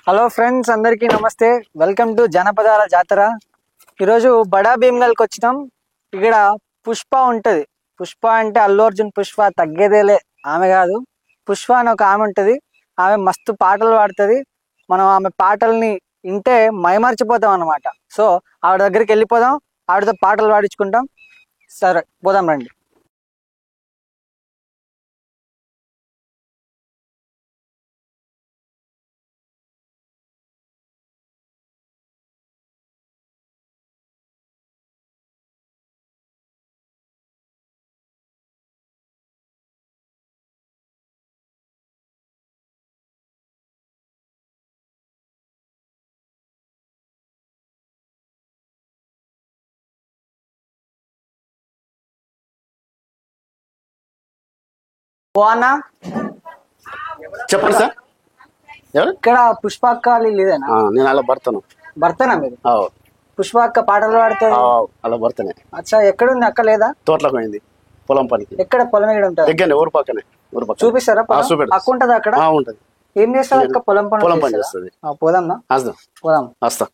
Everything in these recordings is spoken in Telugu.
హలో ఫ్రెండ్స్, అందరికీ నమస్తే. వెల్కమ్ టు జనపదాల జాతర. ఈరోజు బడా భీమ్గల్కి వచ్చినాం. ఇక్కడ పుష్ప ఉంటుంది. పుష్ప అంటే అల్లు అర్జున్ పుష్ప, తగ్గేదేలే ఆమె కాదు. పుష్ప అని ఒక ఆమె ఉంటుంది. ఆమె మస్తు పాటలు పాడుతుంది. మనం ఆమె పాటల్ని వింటే మైమర్చిపోతాం అన్నమాట. సో ఆవిడ దగ్గరికి వెళ్ళిపోదాం, ఆవిడతో పాటలు పాడించుకుంటాం. సరే పోదాం రండి. పోనా చెప్పండి సార్. ఎవరు? ఇక్కడ పుష్ప అక్క వాళ్ళు లేదేనా? నేను అలా భర్తను. భర్తనా మీరు? పుష్ప అక్క పాటలు పాడుతుంది. అలా భర్తనే. అచ్చా, ఎక్కడుంది అక్క? లేదా తోటలోకి పోయింది, పొలం పనికి. ఎక్కడ పొలం ఎక్కడ ఉంటుంది? దగ్గరనే, ఊరు పక్కనే. ఊరు పక్కన చూపిస్తారా? అక్క ఉంటది అక్కడ? ఉంటది. ఏం చేస్తారు అక్క? పొలం పని చేస్తుంది. పోదామా? పోదాం. వస్తా.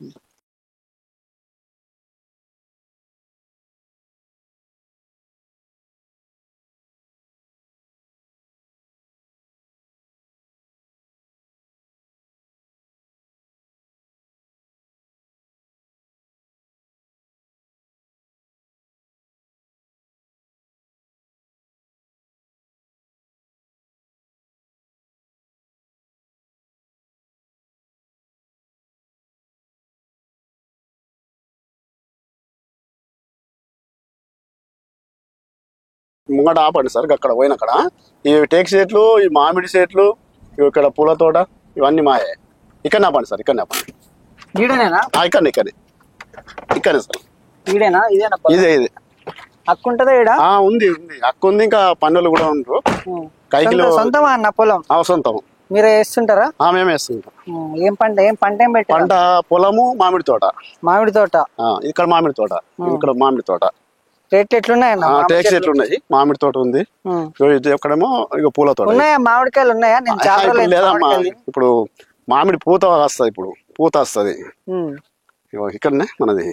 ముంగట ఆపండి సార్. అక్కడ పోయినక్కడ ఈ టేక్ చెట్లు, ఈ మామిడి చెట్లు, ఇక్కడ పూల తోట, ఇవన్నీ మాయే. ఇక్కడ ఆపండి సార్. ఇక్కడ ఆపండి. ఈడనేనా? ఇక్కడనే సార్. ఈడేనా? ఇదేనా? ఇదే. అక్క ఉంటదా ఈడ? ఉంది. అక్క ఉంది. ఇంకా పన్నులు కూడా ఉంటారు. కైకిలో సొంతమా అన్న పొలం? సొంతం. మీరే వేస్తుంటారా? మేము వేస్తుంటాం. ఏం పంట ఏం పెట్టారు? పంట పొలము, మామిడి తోట. మామిడి తోట. ఇక్కడ మామిడి తోట. ఇక్కడ మామిడి తోట. రేట్లు ఎట్లున్నాయన్న? టేక్ చెట్లు ఉన్నాయి, మామిడి తోట ఉంది. ఎక్కడేమో ఇక పూల తోట. ఉన్నాయా? మామిడికాయలు ఉన్నాయా? నేను లేదమ్మా, ఇప్పుడు మామిడి పూత వస్తుంది. ఇప్పుడు పూత వస్తుంది. ఇక్కడనే మనది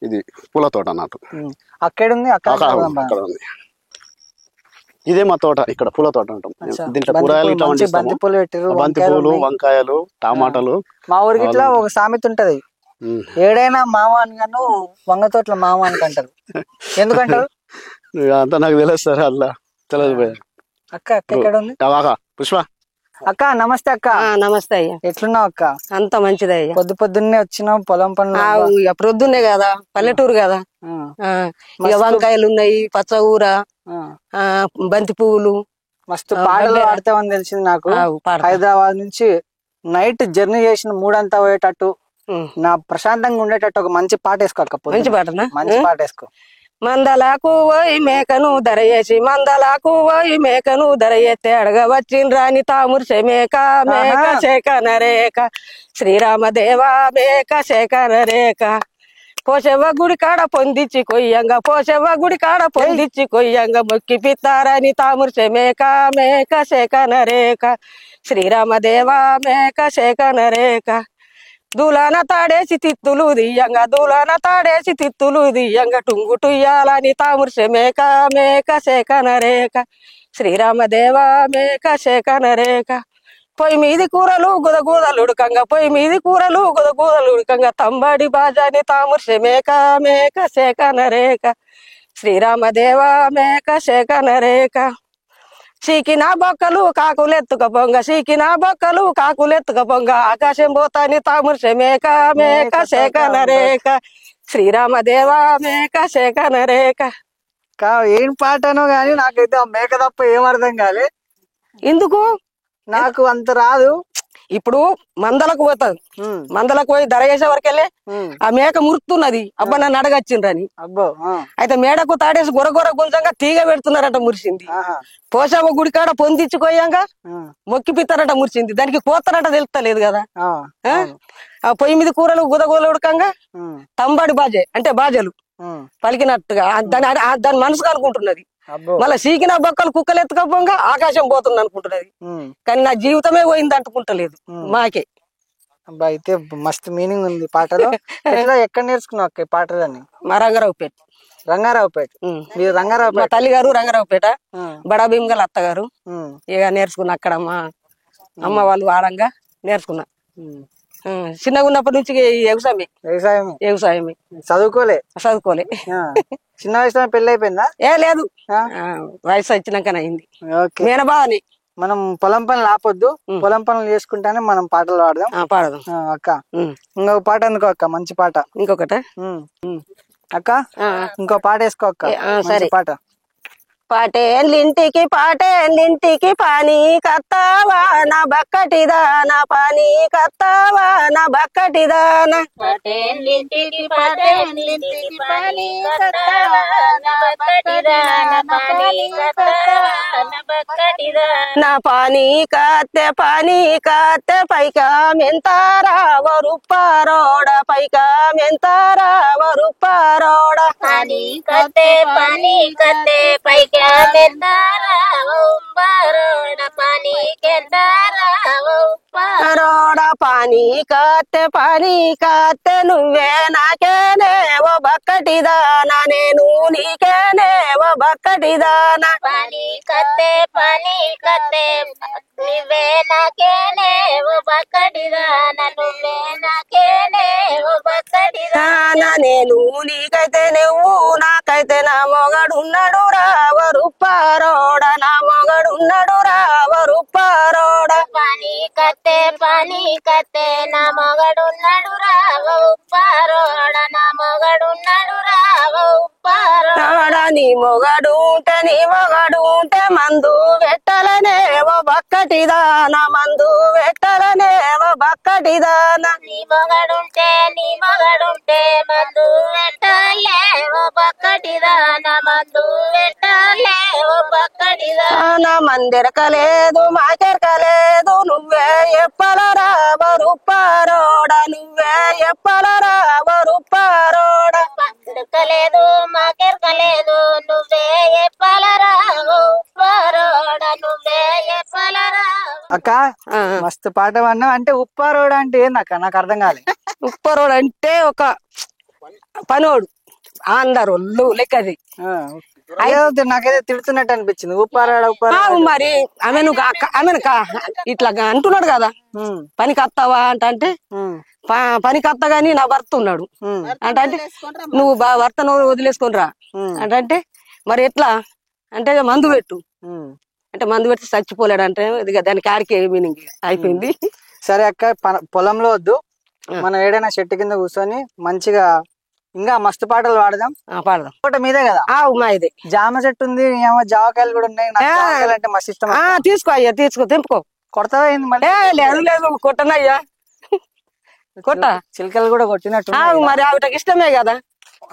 ఇది పూల తోట అన్నట్టు. అక్కడ ఉంది. అక్కడ ఉంది. ఇదే మా తోట. ఇక్కడ పూల తోట ఉంటాం. దీంట్లో కూరగాయలు ఇట్లా బంతి పూలు పెట్టారు. బంతి పూలు, వంకాయలు, టమాటాలు. మా ఊరికి ఇట్లా ఒక సామెత ఉంటది, ఏడైనా మామ అని గాను వంగ తోటల మామ అని అంటారు. ఎందుకంటారు అంతా నాకు తెలియదు సార్. అలా తెలియదు. అక్క ఎక్కడ ఉంది? పుష్ప అక్క నమస్తే. అక్క నమస్తే అయ్యా. ఎట్లున్నావు అక్క? అంత మంచిది అయ్యా. పొద్దున్నే వచ్చినావు పొలం పనులు. ప్రొద్దున్నే కదా, పల్లెటూరు కదా. ఇక వంకాయలు ఉన్నాయి, పచ్చగూర, బంతి పువ్వులు. మస్తు పాటలు పాడతావని తెలిసింది నాకు. హైదరాబాద్ నుంచి నైట్ జర్నీ చేసిన మూడంతా పోయేటట్టు, నా ప్రశాంతంగా ఉండేటట్టు ఒక మంచి పాట వేసుకో అక్క. మంచి పాటనా? మంచి పాట వేసుకో. మందలకు పోయి మేకను ధర చేసి, మందలకు పోయి మేకను ధర ఎత్తే అడగవచ్చిన రాని తాముర్చే మేక శేఖన రేఖ శ్రీరామదేవా మేక శేఖన రేఖ పోషవ్వ గుడి కాడ పొందిచ్చి కొయ్యంగా, పోషవ్వ గుడి కాడ పొందిచ్చి కొయ్యంగా మొక్కి పిత్తారని తాముర్చే మేక శేఖన రేఖ శ్రీరామదేవా మేక శేఖన రేఖ దూలాన తాడేసి తిత్తులు దియ్యంగా, దూలాన తాడేసి తిత్తులు దియ్యంగా టుంగుటుయ్యాలని తాముర్సె మేక శేఖన రేఖ శ్రీరామదేవా మేక శేఖన రేఖ పొయ్యి మీది కూరలు గుదగూదలుడుకంగా, పొయ్యి మీది కూరలు గుదగూదలుడుకంగా తంబడి బాజాని తాముర్సె మేక శేఖన రేఖ శ్రీరామదేవా మేక శేఖన రేఖ సీకినా బొక్కలు కాకులెత్తుక పొంగ, సీకినా బొక్కలు కాకులెత్తుక పొంగ ఆకాశం పోతాని తాముర్సె మేక శేఖన రేఖ శ్రీరామదేవా మేక శేఖన రేఖ. ఏం పాటనో గానీ నాకైతే ఆ మేక తప్ప ఏం అర్థం కాలే. ఎందుకు? నాకు అంత రాదు. ఇప్పుడు మందలకు పోతుంది, మందలకు పోయి ధర చేసే వరకెళ్ళి ఆ మేక మురుకుతున్నది. అబ్బా నన్ను అడగచ్చిండ్రని. అబ్బో. అయితే మేడకు తాడేసి గొరగొర గుంజంగా తీగ పెడుతున్నారట, మురిసింది. పోషమ్మ గుడికాడ పొందించుకోయంగా మొక్కి పిత్తారట, మురిసింది. దానికి కోతరట తెలుస్తలేదు కదా. ఆ పొయ్యి మీద కూరలు గుదగోలు ఉడకంగా తంబాడి బాజే అంటే బాజలు పలికినట్టుగా దాని మనసుకు అనుకుంటున్నది. మళ్ళీ సీకిన బొక్కలు కుక్కలు ఎత్తుకపోగా ఆకాశం పోతుంది అనుకుంటున్నది. కానీ నా జీవితమే పోయింది అనుకుంటలేదు. మాకే అబ్బా అయితే మస్తు మీనింగ్ ఉంది పాటలో. ఎట్లా ఎక్కడ నేర్చుకున్నావు అక్క ఈ పాటలని? మా రంగారావుపేట. రంగారావుపేట. మీరు మా రంగారావుపేట. తల్లి గారు రంగారావుపేట, ఆ, బడా భీమగల్ అత్తగారు. ఉమ్, ఇక నేర్చుకున్నా అక్కడ మా అమ్మ వాళ్ళు వాడంగా నేర్చుకున్నా. ఉమ్. చిన్నగా ఉన్నప్పటి నుంచి వ్యవసాయమే వ్యవసాయమే. వ్యవసాయమే చదువుకోలే? చదువుకోలే. ఆ, చిన్న వయసులో పెళ్లి అయిపోయిందా? ఏ లేదు, ఆ, వయసు వచ్చినాకనే అయింది. ఓకే. మేనబావని. మనం పొలం పనులు ఆపొద్దు, పొలం పనులు చేసుకుంటానే మనం పాటలు పాడదాం. పాడదాం. అక్క ఇంకొక పాట అనుకో అక్క, మంచి పాట. ఇంకొకట అక్క ఇంకో పాట వేసుకో అక్క, సరే. మంచి పాట. పాటేళ్ళింటికి పాటేళ్ళింటికి పానీ కత్తావా నా బక్కటిదా నా పానీ కత్తావా నా బక్కటిదా నా పాటేళ్ళింటికి పాటేళ్ళింటికి పాని కత్తావా నా బక్కటిదా నా పాని కత్తావా నా బక్కటిదా నా పానీ కత్తె పైకా మెంతారా వరుప్పారోడ పైకా మెంతారా వరుప్పారోడ పాని కత్తే పైకా మెంతారా ఉప్పారోడ పాని కెంతారా రోడ పానీ కత్తె నువ్వే నాకేనేవో బక్కటిదానా నేను నీకేనేవో బక్కటిదానా పాని కత్తే నువ్వే నాకేనేవో బక్కటిదానా నువ్వే నాకేనేవో బక్కటిదానా నేను నీకైతే నువ్వు నాకైతే నా మొగడున్నాడు రావరుప్పారోడ నా మొగడున్నాడు రావరుప్పారోడ పాని కత్తే నా మొగడున్నాడు రావ ఉప్పారోడ నా మొగడున్నాడు రావ ఉప్పారోడ నీ మొగడు ఉంటే మందు పెట్టలనేవో బక్కటిదానా మందు పెట్టలనేవో బక్కటిదానా నీ మొగడుంటే మందు పెట్టలేవో బక్కటిదానా మందు పెట్టలేవో బక్కటిదానా మందెరకలేదు మాకెరకలేదు నువ్వే ఎప్పల రావరుప్పారోడ నువ్వే ఎప్పల రావరుప్పారోడ ఎరకలేదు మాకెరకలేదు నువ్వే ఎప్పలరావు ఉప్పారోడ నువ్వే ఎప్పలరావు. అక్క మస్తు పాట పాడినా. అంటే ఉప్పారోడ అంటే ఏందక్క? నాకు అర్థం కాలే. ఉప్పరోడు అంటే ఒక పనోడు అందరు లెక్కది. నాకైతే తిడుతున్నట్టు అనిపించింది. ఉప్పారోడ మరి ఆమెను ఇట్లా అంటున్నాడు కదా, పనికి వస్తావా అంటే పనికి వస్తా గాని నా భర్త ఉన్నాడు అంటే నువ్వు భర్త నువ్వు వదిలేసుకొని రా అంటే మరి ఎట్లా అంటే మందు పెట్టు అంటే మందు పెట్టి చచ్చిపోలేడు అంటే దానికి ఆడికి మీనింగ్ అయిపోయింది. సరే అక్క, పొలంలో వద్దు, మనం ఏడైనా చెట్టు కింద కూర్చొని మంచిగా ఇంకా మస్తు పాటలు పాడదాం. పాడదాం. తోట మీదే కదా? మా ఇదే జామ చెట్టు ఉంది, ఏమో జామకాయలు కూడా ఉన్నాయి. నాకు జామకాయలు అంటే మస్తు ఇష్టం. తీసుకో అయ్యా, తీసుకో, తెంపుకో. కొడతావా ఏంది మళ్ళీ? లేదు లేదు, కొట్టనయ్యా, కొట్ట. చిలకలు కూడా కొట్టినట్టు మరి ఆవిడకి ఇష్టమే కదా.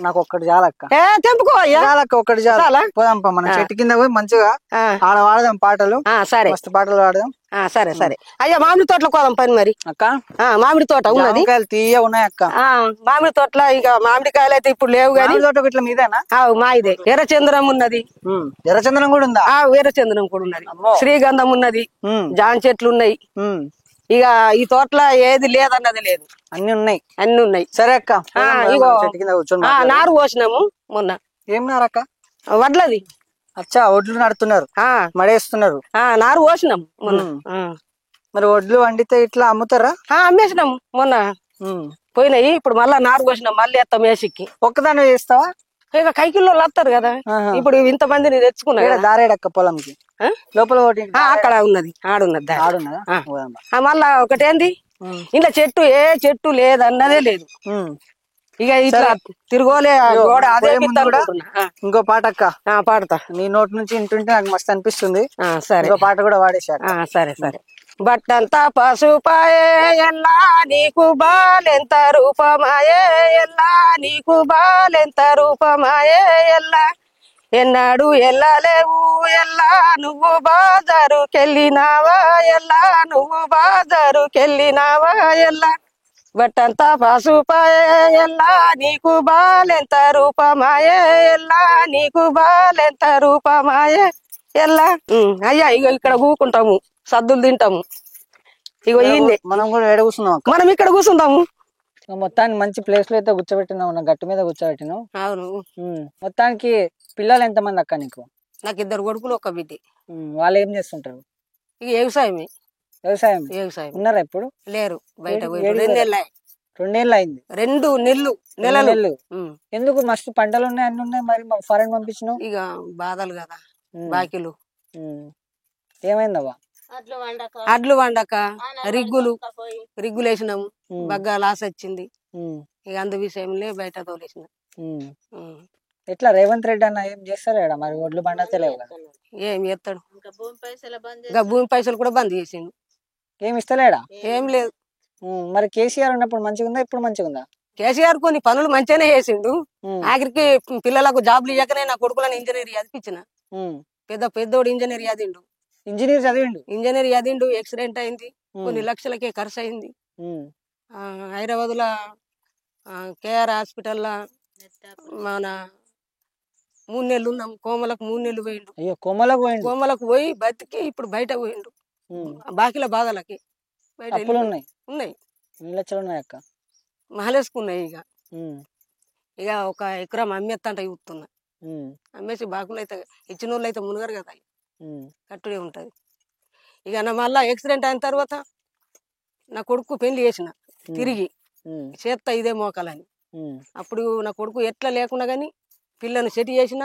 నాకు ఒక్కటి చాలక్క. తెంపుకో అయ్యా, చాలక్క, ఒక్కటి చాలా. పోదాంపా మనం చెట్టు కింద పోయి మంచిగా ఆడ వాడదాం పాటలు. సరే, మస్తు పాటలు పాడదాం. సరే సరే అయ్యా. మామిడి తోటలో కోదాం పని మరి అక్క. మామిడి తోట ఉన్నది, తీయ ఉన్నాయి అక్క. మామిడి తోటలో ఇక మామిడికాయలు అయితే ఇప్పుడు లేవు కానీ తోట ఇట్లా మీదేనా? మా ఇదే. ఎర్రచంద్రం ఉన్నది. ఎర్రచందనం కూడా ఉందా? ఎర్రచంద్రం కూడా ఉన్నది, శ్రీగంధం ఉన్నది, జామ చెట్లు ఉన్నాయి. ఇక ఈ తోటలో ఏది లేదన్నది లేదు, అన్ని ఉన్నాయి. అన్ని ఉన్నాయి. సరే అక్క, ఇగో చెట్టు కింద కూర్చొని నారు పోసినాము మొన్న. ఏం నారక్క? వడ్లది. అచ్చా, ఒడ్లు నడుతున్నారు, మడేస్తున్నారు. నారు పోసినాం మొన్న. మరి ఒడ్లు వండితే ఇట్లా అమ్ముతారా? అమ్మేసినాం మొన్న, పోయినాయి. ఇప్పుడు మళ్ళా నారు పోసినాం, మళ్ళీ ఎత్తాం మేసిక్కి. ఒక్కదాన్ని చేస్తావా? ఇక కైకిల్లో వస్తారు కదా. ఇప్పుడు ఇంత మందిని తెచ్చుకున్నా. దారేడక్క పొలంకి లోపల అక్కడ ఉన్నది, ఆడున్నది. ఆడున్నదా? మళ్ళా ఒకటేంది, ఇంట్లో చెట్టు ఏ చెట్టు లేదన్నదే లేదు. ఇక ఇట్లా తిరుగోలే గోడ అదే. ఇంకో పాట అక్క పాడతా. నీ నోటి నుంచి వింటుంటే నాకు మస్తు అనిపిస్తుంది. సరే, ఇంకో పాట కూడా వాడేశాక. సరే సరే. బట్టంతా పసుపాయే ఎల్లా నీకు బాలెంత రూపమాయే ఎల్లా నీకు బాలెంత రూపమాయే ఎల్లా ఎన్నాడు ఎల్లలేవు ఎల్లా నువ్వు బాజారుకెళ్ళినావా ఎల్లా నువ్వు బాజారుకెళ్ళినావా ఎల్లా బట్టంతా పసుపాయే ఎల్లా నీకు బాలెంత రూపమాయే ఎల్లా నీకు బాలెంత రూపమాయే ఎల్లా. అయ్యా ఇక ఇక్కడ కూకుంటాము, సద్దులు తింటాము. ఇగో ఈయన్నే మనం కూడా ఏడ కూర్చున్నాం అక్క. మనం ఇక్కడ కూర్చుందాము. మొత్తానికి మంచి ప్లేస్ లో అయితే కూర్చోబెట్టినావు, నా గట్టు మీద కూర్చోబెట్టినావు. అవును. మొత్తానికి పిల్లలు ఎంతమంది అక్క నీకు? నాకు 2 కొడుకులు, 1 బిడ్డ. వాళ్ళు ఏం చేస్తుంటారు? ఇక వ్యవసాయమే. వ్యవసాయం ఉన్నారా ఇప్పుడు? లేరు, బయట ఏడు- 2 నెలలు 2 ఏళ్ళు అయింది. 2 నెలలు 2 నెలలు. ఎందుకు మస్తు పంటలు ఉన్నాయి, అన్ని ఉన్నాయి, మరి ఫారెన్ పంపించినావు? ఇక బాధలు కదా, బాకీలు. ఏమైందవ్వా? అడ్లు వండక రిగ్గులు వేసినాము, బాగా లాస్ వచ్చింది. ఇక అందు విషయంలో బయట తోలేసిన. ఎట్లా రేవంత్ రెడ్డి అన్న ఏం చేస్తారా మరి? ఒడ్లు పండతలేవు కదా, ఏం చేస్తాడు? ఇంకా భూమి పైసలు కూడా బంద్ చేసిండు. ఏం ఇస్తలేడా? ఏం లేదు. మరి కేసీఆర్ ఉన్నప్పుడు మంచిగా ఉందా, ఇప్పుడు మంచిగా ఉందా? కేసీఆర్ కొన్ని పనులు మంచిగానే చేసిండు. ఆఖరికి పిల్లలకు జాబ్లు ఇవ్వకనే నా కొడుకులను ఇంజనీర్ చదివించిన. పెద్దోడు ఇంజనీర్ చదివిండు. ఇంజనీర్ చదివిండు. యాక్సిడెంట్ అయింది, కొన్ని లక్షలకే ఖర్చు అయింది. హైదరాబాద్ లో కేఆర్ హాస్పిటల్ మన 3 నెలలు ఉన్నాం. కోమలకు 3 నెలలు పోయిండు. కోమలకు పోయి బతికి ఇప్పుడు బయట పోయిండు. బాకీల బాధలకి బయట ఉన్నాయి. మహలేసుకున్నాయి. ఇక 1 ఎకరం అమ్మేస్తంట చూస్తున్నా. అమ్మేసి బాకులు అయితే ఇచ్చిన వాళ్ళు అయితే మునగరు కదా, కట్టుడే ఉంటది. ఇక నా మళ్ళా యాక్సిడెంట్ అయిన తర్వాత నా కొడుకు పెళ్లి చేసిన తిరిగి చేత్తా ఇదే మోకాలని. అప్పుడు నా కొడుకు ఎట్లా లేకున్నా గాని పిల్లను సెట్ చేసిన,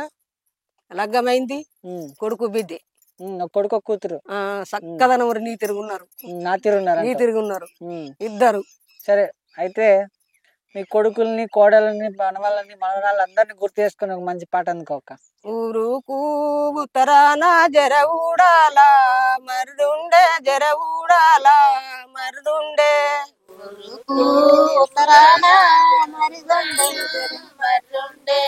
లగ్గమైంది. కొడుకు బిడ్డే, కొడుకు కూతురు చక్కదనం నీ తిరుగున్నారు. ఇద్దరు. సరే, అయితే మీ కొడుకుల్ని, కోడలని, మనవాళ్ళని, మనవరాళ్ళు అందరినీ గుర్తు చేసుకుని ఒక మంచి పాట అందుకోక. ఊరుకు ఉత్తరాన జర ఊడాలా మరుడుండే, జర ఊడాలా మరుడుండే. ఉత్తరాన మరిదుండే, మరిదుండే,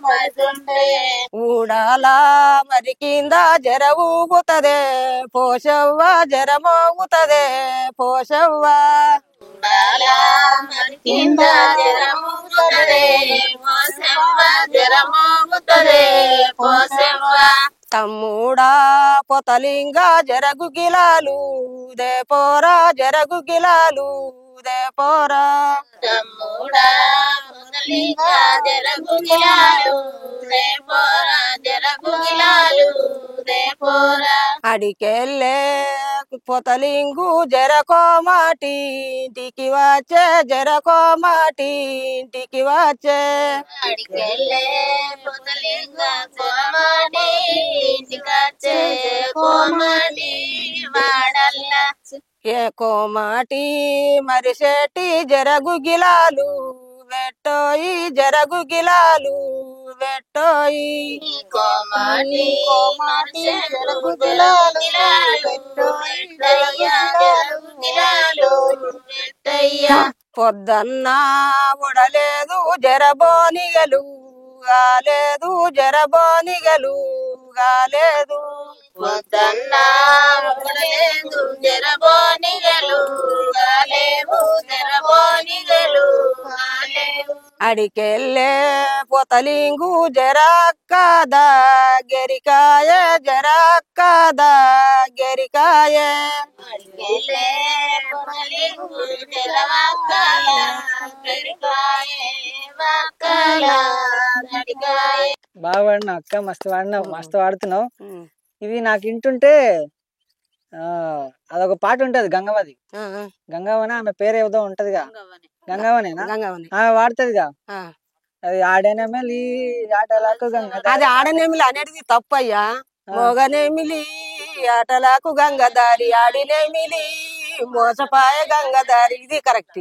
మరిదుండే. ఊడాలా మరి కింద జర ఊగుతదే పోషవ్వ, జర మోగుతదే పోషవ్వ. కింద జరమోగుతదే పోసెవ్వ, జరమోగుతదే పోసెవ్వ. తమ్ముడా పొతలింగ జరగు గిలాలు దేపోరా, జరగు గిలాలు దేపోరా. తమ్ముడా పొతలింగ జరగు గిలాలు దేపోరా, జరగు గిలాలు దేపోరా. అడికెళ్ళే పొతలింగు జరకోమాటి ఇంటికి వచ్చే, జరకోమాటి ఇంటికి వచ్చే. అడికెళ్ళే పొతలింగ కోమాటి ఇంటికొచ్చే, కోమాటి వాడల్లా. ఏ కోమాటి మరిసేటి జరగు గిలాలు వెట్టోయి, జరగు గిలాలు వెట్టోయి. కోమాటి కోమాటి జరగు గిలాలు వెట్టయ్యా, జరగు గిలాలు వెట్టయ్యా. పొద్దన్న ఉడలేదు జరబోనిగలు గాలేదు, జరబోనిగలు గాలేదు. పొద్దన్న ఉడలేదు జరబోనిగలు గాలేవు, జరబోనిగలు గాలేవు. అడికెళ్ళే పొతలింగు జరక్కదా గెరికాయ, జరక్కదా గెరికాయ. అడికెళ్ళే పొతలింగు జరవక్కల గడికాయ, వక్కల గడికాయ. బాగా వాడినా అక్క, మస్తు వాడినావు, మస్తు వాడుతున్నావు. ఇది నాకు వింటుంటే అదొక పాట ఉంటది, గంగవది. గంగవన ఆమె పేరు ఏదో ఉంటదిగా, గంగవనేనా? ఆమె వాడుతుందిగా, అది ఆడనెమిలి ఆటలకు గంగ. అది ఆడనెమిలి అనేది తప్పయ్యా. మోగనెమిలి ఆటలకు గంగదారి, ఆడినెమిలి మోసపాయ గంగదారి, ఇది కరెక్ట్.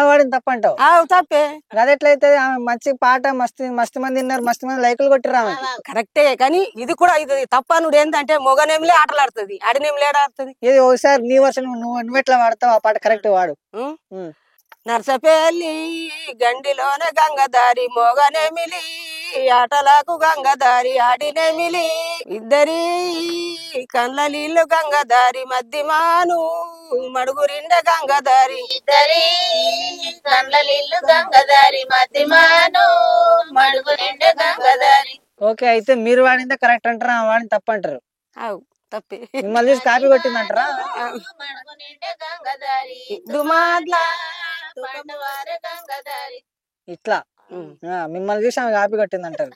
వాడిని తప్పంటావు? తప్పే. అది ఎట్లయితే? ఆమె మంచి పాట, మస్తు మంది విన్నారు, మస్తు మంది లైకులు కొట్టిరు ఆమె. కరెక్టే, కానీ ఇది కూడా ఇది తప్పనుడు. ఏంటంటే మొగనేమిలే ఆటలాడుతుంది, ఆడినేమిలే ఆడుతుంది. ఇది ఒకసారి నీ వర్షన్ నువ్వెట్లా వాడతావు ఆ పాట కరెక్ట్ వాడు. నర్సపల్లి గండిలోనే గంగదారి, మోగనేమిలి ఆటలకు గంగదారి, ఆడినేమిలి. ఇద్దరి కండ్ల నీళ్ళు గంగదారి, మధ్యమాను మడుగురిండే గంగదారి. ఇద్దరి కండ్లలిల్లు గంగదారి, మధ్యమాను మడుగురిండే గంగదారి. ఓకే, అయితే మీరు వాడిందే కరెక్ట్ అంటారా, వాడిని తప్పంటారు? తప్పే మిమ్మల్ని చూసి కాపీ కొట్టిందంటారా? మడుగు నిండే గంగదారి దుమాద్ల పండువారే గంగదారి. ఇట్లా మిమ్మల్ని చూసి ఆమె కాపీ కొట్టిందంటారు.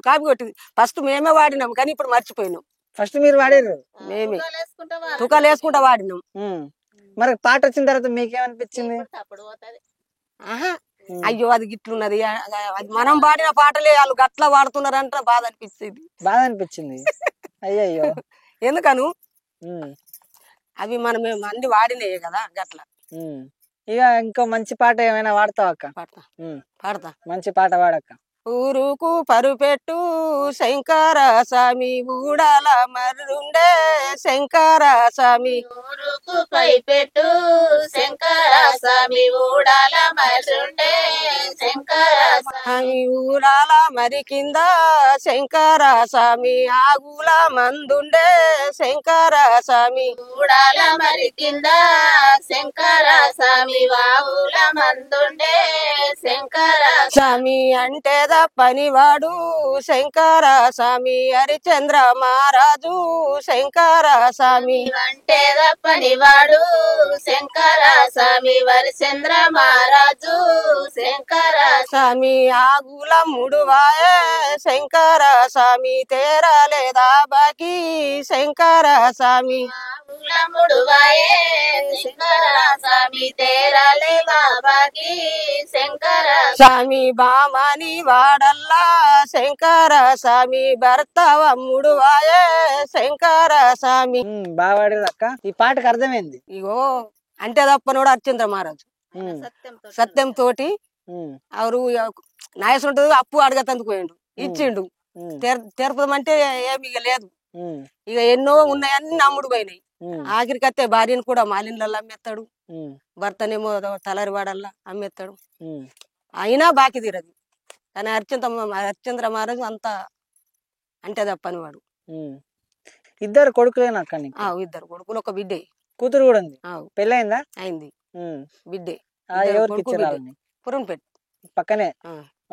కాపీ కొట్టింది. ఫస్ట్ మేమే వాడినాం కానీ ఇప్పుడు మర్చిపోయినాం. ఫస్ట్ మీరు వాడారు, మేమే వేసుకుంటా తుకాలు వేసుకుంటా వాడినాం. మరి పాట వచ్చిన తర్వాత మీకేమనిపించింది? అప్పుడు పోతుంది. ఆహా అయ్యో అది గిట్లున్నది, అది మనం పాడిన పాటలే వాళ్ళు గట్లా వాడుతున్నారంట, బాధ అనిపిస్తుంది. బాధ అనిపించింది. అయ్యయ్యో. ఎందుకను ఉమ్, అవి మనం అన్ని వాడినాయే కదా గట్లా. ఉమ్. ఇక ఇంకో మంచి పాట ఏమైనా వాడతావు అక్క? పాడతా ఉమ్, పాడతా. మంచి పాట పాడక్క. ఊరుకు పరుపెట్టు శంకర స్వామి ఊడాల మర్రుండే శంకర స్వామి. ఊరుకు పై పెట్టు శంకర స్వామి ఊడాల మరుండే శంకర స్వామి. ఊరాల మరి కింద శంకర స్వామి ఆగుల మందుండే శంకర స్వామి. ఊడాల మరి కింద శంకర స్వామి వావుల మందుండే శంకర స్వామి అంటే పనివాడు శంకర స్వామి హరిచంద్ర మహారాజు శంకర స్వామి. అంటే పనివాడు శంకర స్వామి వరిచంద్ర మహారాజు శంకర స్వామి ఆగుల ముడువాయే శంకర స్వామి తేరా లేదా బాకి శంకర స్వామి. ముడువాయే శంకర స్వామి తేరాలే బాబాకి శంకర స్వామి బామని వాడల్లా శంకర స్వామి భర్తవ ముడువాయే శంకర స్వామి. బాగా పాడారు అక్క. ఈ పాటకు అర్థమైంది. ఇగో అంటే తప్పనోడు హరిచంద్ర మహారాజు సత్యం తోటి ఎవరు నాయసుంటది అప్పు అడగతందుకు పోయిండు, ఇచ్చిండు. తీర్పదమంటే ఏమి ఇక లేదు. ఇక ఎన్నో ఉన్నాయన్నీ అమ్ముడు పోయినాయి. ఆఖరికి అత్తే భార్యను కూడా మాలిన్లలో అమ్మేస్తాడు, భర్తనేమో తలరి వాడల్లా అమ్మేస్తాడు. అయినా బాకి తీరదు. కానీ హరిచంద్ర మహారాజు అంతా అంటే తప్పని వాడు. ఇద్దరు కొడుకులేనా అక్క నీకు? ఇద్దరు కొడుకులు, ఒక బిడ్డే. కూతురు కూడా ఉంది. పెళ్ళయిందా? అయింది, బిడ్డే. ఎవరికి ఇచ్చారు? పురంపేట పక్కనే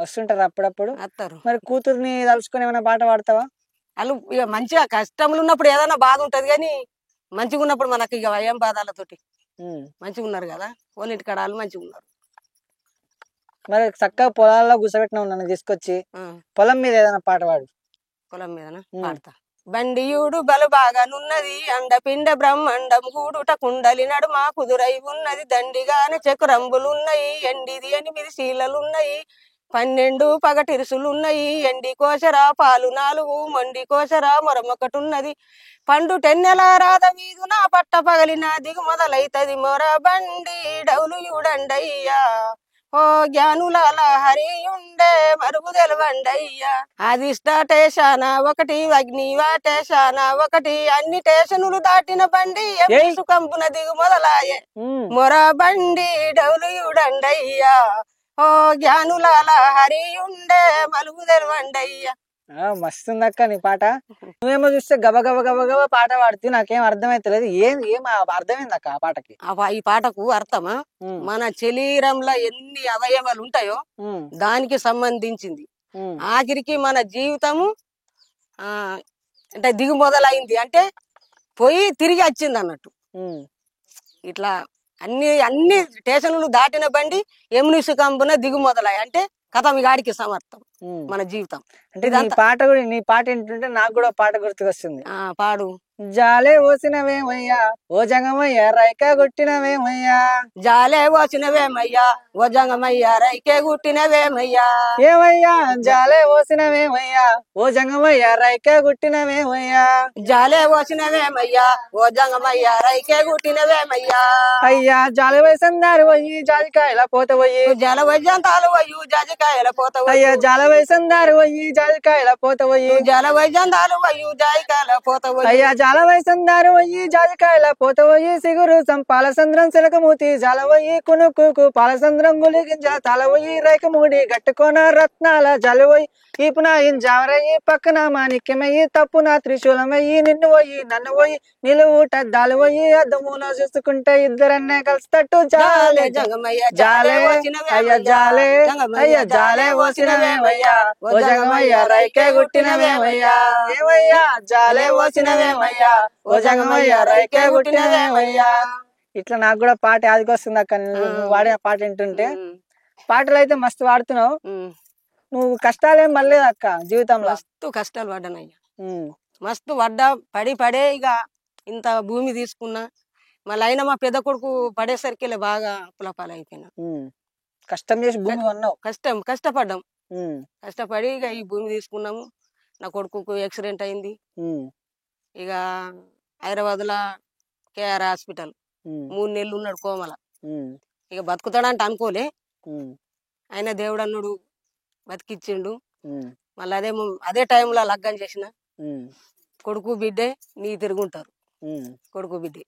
వస్తుంటారు అప్పుడప్పుడు. వస్తారు. మరి కూతుర్ని తలుచుకొని ఏమైనా పాట పాడతావా? వాళ్ళు ఇక మంచిగా కష్టంలో ఉన్నప్పుడు ఏదైనా బాధ ఉంటది, కానీ మంచిగా ఉన్నప్పుడు మనకి ఇక ఏం బాధాలతోటి మంచిగా ఉన్నారు కదా, ఓన్నింటికాడ వాళ్ళు మంచిగా ఉన్నారు. మరి చక్కగా పొలాల్లో గుసబెట్టినావు నన్ను తీసుకొచ్చి. పొలం మీద ఏదైనా పాట పాడు. పొలం మీద పాడతా. బండియుడు బలు బాగానున్నది అండపిండ బ్రహ్మాండం గూడుట కుండలి నడుమ కుదురై ఉన్నది దండిగానే చకురంబులున్నాయి ఎండిది 8 శీలలున్నాయి 12 పగటిరుసులున్నాయి ఎండి కోసరా పాలు 4 మొండి కోసరా మొరమొకటున్నది పండు టెన్నెల రాధ వీధున పట్ట పగలిన దిగు మొదలైతది మొర బండి డౌలు యుడండయ్యా ఓ జ్ఞానులాల హరియుండే మరుగు తెలవండయ్యా. అది స్టేషన ఒకటి అగ్ని వాటేషన ఒకటి అన్ని స్టేషనులు దాటిన బండి సుకంపున దిగు మొదలాయే మొర బండి డౌలు యుడండయ్యా ఓ జ్ఞానులాల హరియుండే మలుగు తెలవండయ్యా. మస్తుందక్క నీ పాట. నువ్వేమో చూస్తే గబ గబ గబ గబ పాట పాడుతూ నాకేం అర్థమైతలేదు. ఏం అర్థమైందక్క ఆ పాటకి? ఈ పాటకు అర్థమా, మన శరీరంలో ఎన్ని అవయవాలు ఉంటాయో దానికి సంబంధించింది. ఆఖరికి మన జీవితము అంటే దిగు మొదలైంది అంటే పోయి తిరిగి వచ్చింది అన్నట్టు. ఇట్లా అన్ని స్టేషన్లు దాటిన బండి ఎముని సుకంపున దిగు మొదలై అంటే కథ మీ గాడికి సమర్థం మన జీవితం. అంటే నీ పాట ఏంటంటే నాకు కూడా పాట గుర్తుకొస్తుంది. పాడు. జాలే ఓసినవేమయ్యా ఓ జంగమయ్యా రైకా కొట్టినవేమయ్యా జాలే ఓసినవేమయ్యా ఓ జంగమయ్యా రైకే గుట్టినవేమయ్యా ఏమయ్యా జాలే ఓసినవేమయ్యా ఓ జంగమయ్యా రైకే గుట్టినవేమయ్యా జాలే ఓసినవేమయ్యా ఓ జంగమయ్యా రైకే గుట్టినవేమయ్యా అయ్యా జాలి వయసందారు పోయి జాజికాయల పోతవయ్యి జాల వైజంతాలు వయ్యు జాజికాయల పోతవయ్యు అయ్యా జాల వయసందారు పోయి జాజికాయల పోతవయ్యి జాల వైజంతాలు వయ్యు జాజికాయల పోతవయ్యు అయ్యా జాలవై సందారు వయ్యి జాజికాయల పోతవయ్యి సిగురు సంపాల సంద్రం సిలకమూతి జాలవయ్యి కునుకు పాలసంద్రం గులిగింజ తలవయ్యి రైకమూడి గట్టుకోన రత్నాల జలవయ్యి ఈపున జావరయ్యి పక్కన మాణిక్యమయ్యి తప్పున త్రిశూలమయ్యి నిన్ను పోయి నన్ను పోయి నిలువుట దాలువయ్యి అద్దమున చూసుకుంటే ఇద్దరన్నే కలిసినట్టు జాలే జాలే అయ్య జాలే అయ్య జాలే ఓసినవేమయ్యా ఓ జగమయ్య రైకే గుట్టినవేమయ్యా ఏమయ్యా జాలే ఓసినవేమయ్యా ఓ జగమయ్య రైకే గుట్టినవేమయ్యా. ఇట్లా నాకు కూడా పాట ఆదికొస్తుంది అక్క. నువ్వు వాడిన పాట వింటుంటే పాటలు అయితే మస్తు వాడుతున్నావు. నువ్వు కష్టాలేం పడలేదు అక్క జీవితంలో? మస్తు కష్టాలు పడ్డానయ్యా, మస్తు పడే ఇక ఇంత భూమి తీసుకున్నా. మళ్ళీ అయినా మా పెద్ద కొడుకు పడేసరికి బాగా అప్పులపాలు అయిపోయినా. కష్టం చేసి భూమి కొన్నావు. కష్టపడ్డాం. కష్టపడి ఇక ఈ భూమి తీసుకున్నాము. నా కొడుకు యాక్సిడెంట్ అయింది. ఇక హైదరాబాద్ లా కేఆర్ హాస్పిటల్ 3 నెలలు ఉన్నాడు కోమల. ఇక బతుకుతాడంటే అనుకోలే, ఆయన దేవుడు అన్నుడు బతికిచ్చిండు. మళ్ళీ అదే టైంలో లగ్గం చేసిన. కొడుకు బిడ్డే నీ తిరుగుంటారు, కొడుకు బిడ్డే.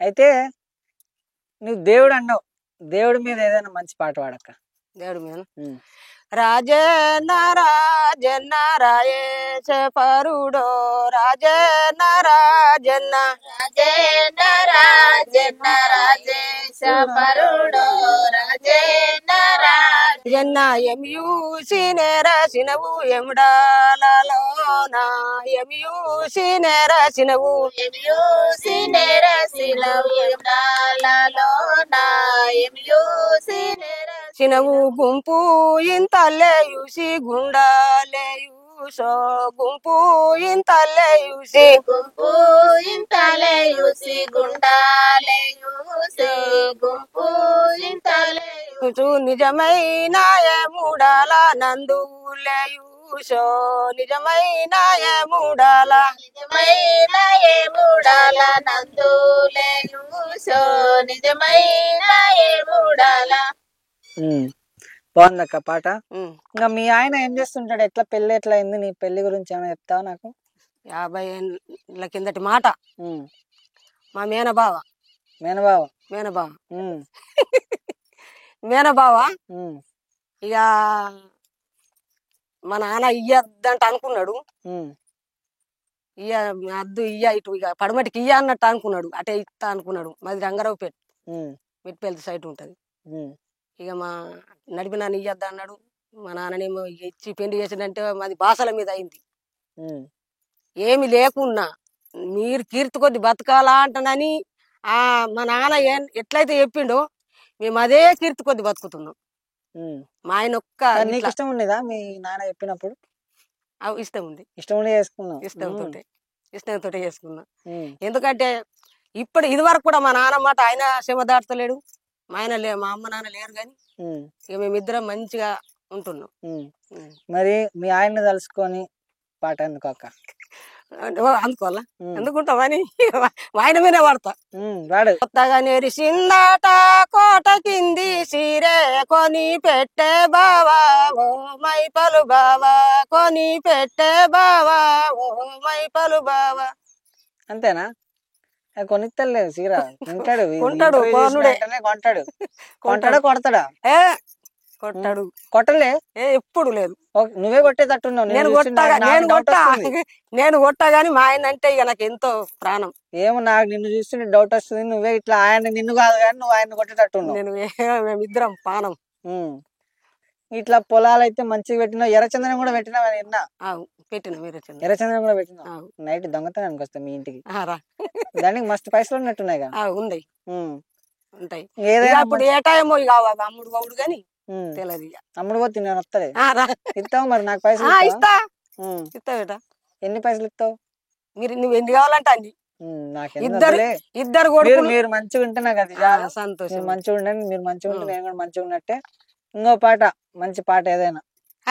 అయితే నువ్వు దేవుడు అన్నావు, దేవుడి మీద ఏదైనా మంచి పాట పాడక్క. దేవుడి మీద రాజన్న రాజన్న రాయేశ పరుడో రాజన్న రాజన్న రాజేంద్ర రాజన్న రాజేశ పరుడో రాజేంద్ర జన్న ఎమియూసి నేరసినవు ఎముడాలలోన ఎమియూసి నేరసినవు ఎంయూసి నెరసినవు ఎముడాలలోన ఎంయూసి సినవు గుంపు ఇంతలేయుసి గుండాలేయుసో గుంపు ఇంతలేయుసి గుంపు ఇంతలేయుసి గుండాలేయుసి గుంపు ఇంతలేయు నిజమైన ఎముడాల నందులేయుసో నిజమైన ఎముడాల నిజమైన ఏముడాల నందులేయుసో నిజమైన ఏముడాల. బాగుందక్క పాట. ఇంకా మీ ఆయన ఏం చేస్తుంటాడు? ఎట్లా పెళ్లి ఎట్లా అయింది? నీ పెళ్లి గురించి ఏమైనా చెప్తావా నాకు? 50 ఏళ్ళ కిందటి మాట. మా మేనబావ మేనబావ మేనబావ ఇక మా నాన్న ఇయ్యద్దంట అనుకున్నాడు. అద్దు ఇటు ఇక పడమటికి ఇయ్య అన్నట్టు అనుకున్నాడు. అటే ఇస్తా అనుకున్నాడు. మాది రంగారావుపేట మిట్పల్లి సైట్ ఉంటది. ఇక మా నడిపి నాన్న ఇయ్యద్దా అన్నాడు. మా నాన్ననేమో ఇచ్చి పెళ్లి చేసిందంటే మాది బాసల మీద అయింది. ఏమి లేకున్నా మీరు కీర్తి కొద్ది బతకాలా అంటానని మా నాన్న ఎట్లయితే చెప్పిండో మేము అదే కీర్తి కొద్ది బతుకుతున్నాం. మా ఆయన నీకు ఇష్టం ఉండేదా మీ నాన్న చెప్పినప్పుడు? ఇష్టం ఉంది. ఇష్టం ఉండి చేసుకున్నాం. ఇష్టంతో చేసుకున్నా. ఎందుకంటే ఇది వరకు కూడా మా నాన్న మాట ఆయన శ్రమ దాటలేడు. మా ఆయన మా అమ్మ నాన్న లేరు కానీ ఇక మేమిద్దరం మంచిగా ఉంటున్నాం. మరి మీ ఆయన్ని తలుసుకొని పాట ఎందుకు అక్క? అందుకోవాలా? ఎందుకుంటామని ఆయన మీదే పడతా. వాడు కొత్తగా నెరిసిందాట కోట కింది సీరే కొని పెట్టే బావా ఓ మైపలు బావా కొని పెట్టే బావా ఓ మైపలు బావా. అంతేనా? కొనిస్తలేదు సీరా. కొంటాడు కొంటాడా కొడతాడా? కొట్టాడు. కొట్టలే ఎప్పుడు లేదు. నువ్వే కొట్టేటట్టున్నావు. నేను కొట్టా గాని మా ఆయన అంటే ఇక నాకు ఎంతో ప్రాణం. ఏమో నాకు నిన్ను చూస్తుంటే డౌట్ వస్తుంది. నువ్వే ఇట్లా ఆయన నిన్ను కాదు కానీ నువ్వు ఆయన కొట్టేటట్టున్నావు. మేమిద్దరం ప్రాణం. ఇట్లా పొలాలు అయితే మంచిగా పెట్టినావు. ఎర్రచందనం కూడా పెట్టినావు అని విన్నా. పెట్టినా ఎర్రచందనం కూడా పెట్టినావు. నైట్ దొంగతనానికి వస్తా మీ ఇంటికి. దానికి మస్తు పైసలు ఉన్నట్టున్నాయి కదా? ఉన్నాయి ఉంటాయి. ఏదైనా అప్పుడు ఏ టైమో ఇక అమ్ముడు బావుడు గాని తెలియదు. అమ్ముడు పోతే నేను వస్తాడే ఇస్తావు. మరి నాకు పైసలు ఇస్తా. బేట ఎన్ని పైసలు ఇస్తావు? నువ్వు ఎన్ని కావాలంటే అన్ని. ఇద్దరు మీరు మంచిగా ఉంటే నాకు అది సంతోషం. మంచిగా ఉండండి. మీరు మంచిగా ఉంటే నేను కూడా మంచిగా ఉన్నట్టే. ఇంకో పాట, మంచి పాట ఏదైనా.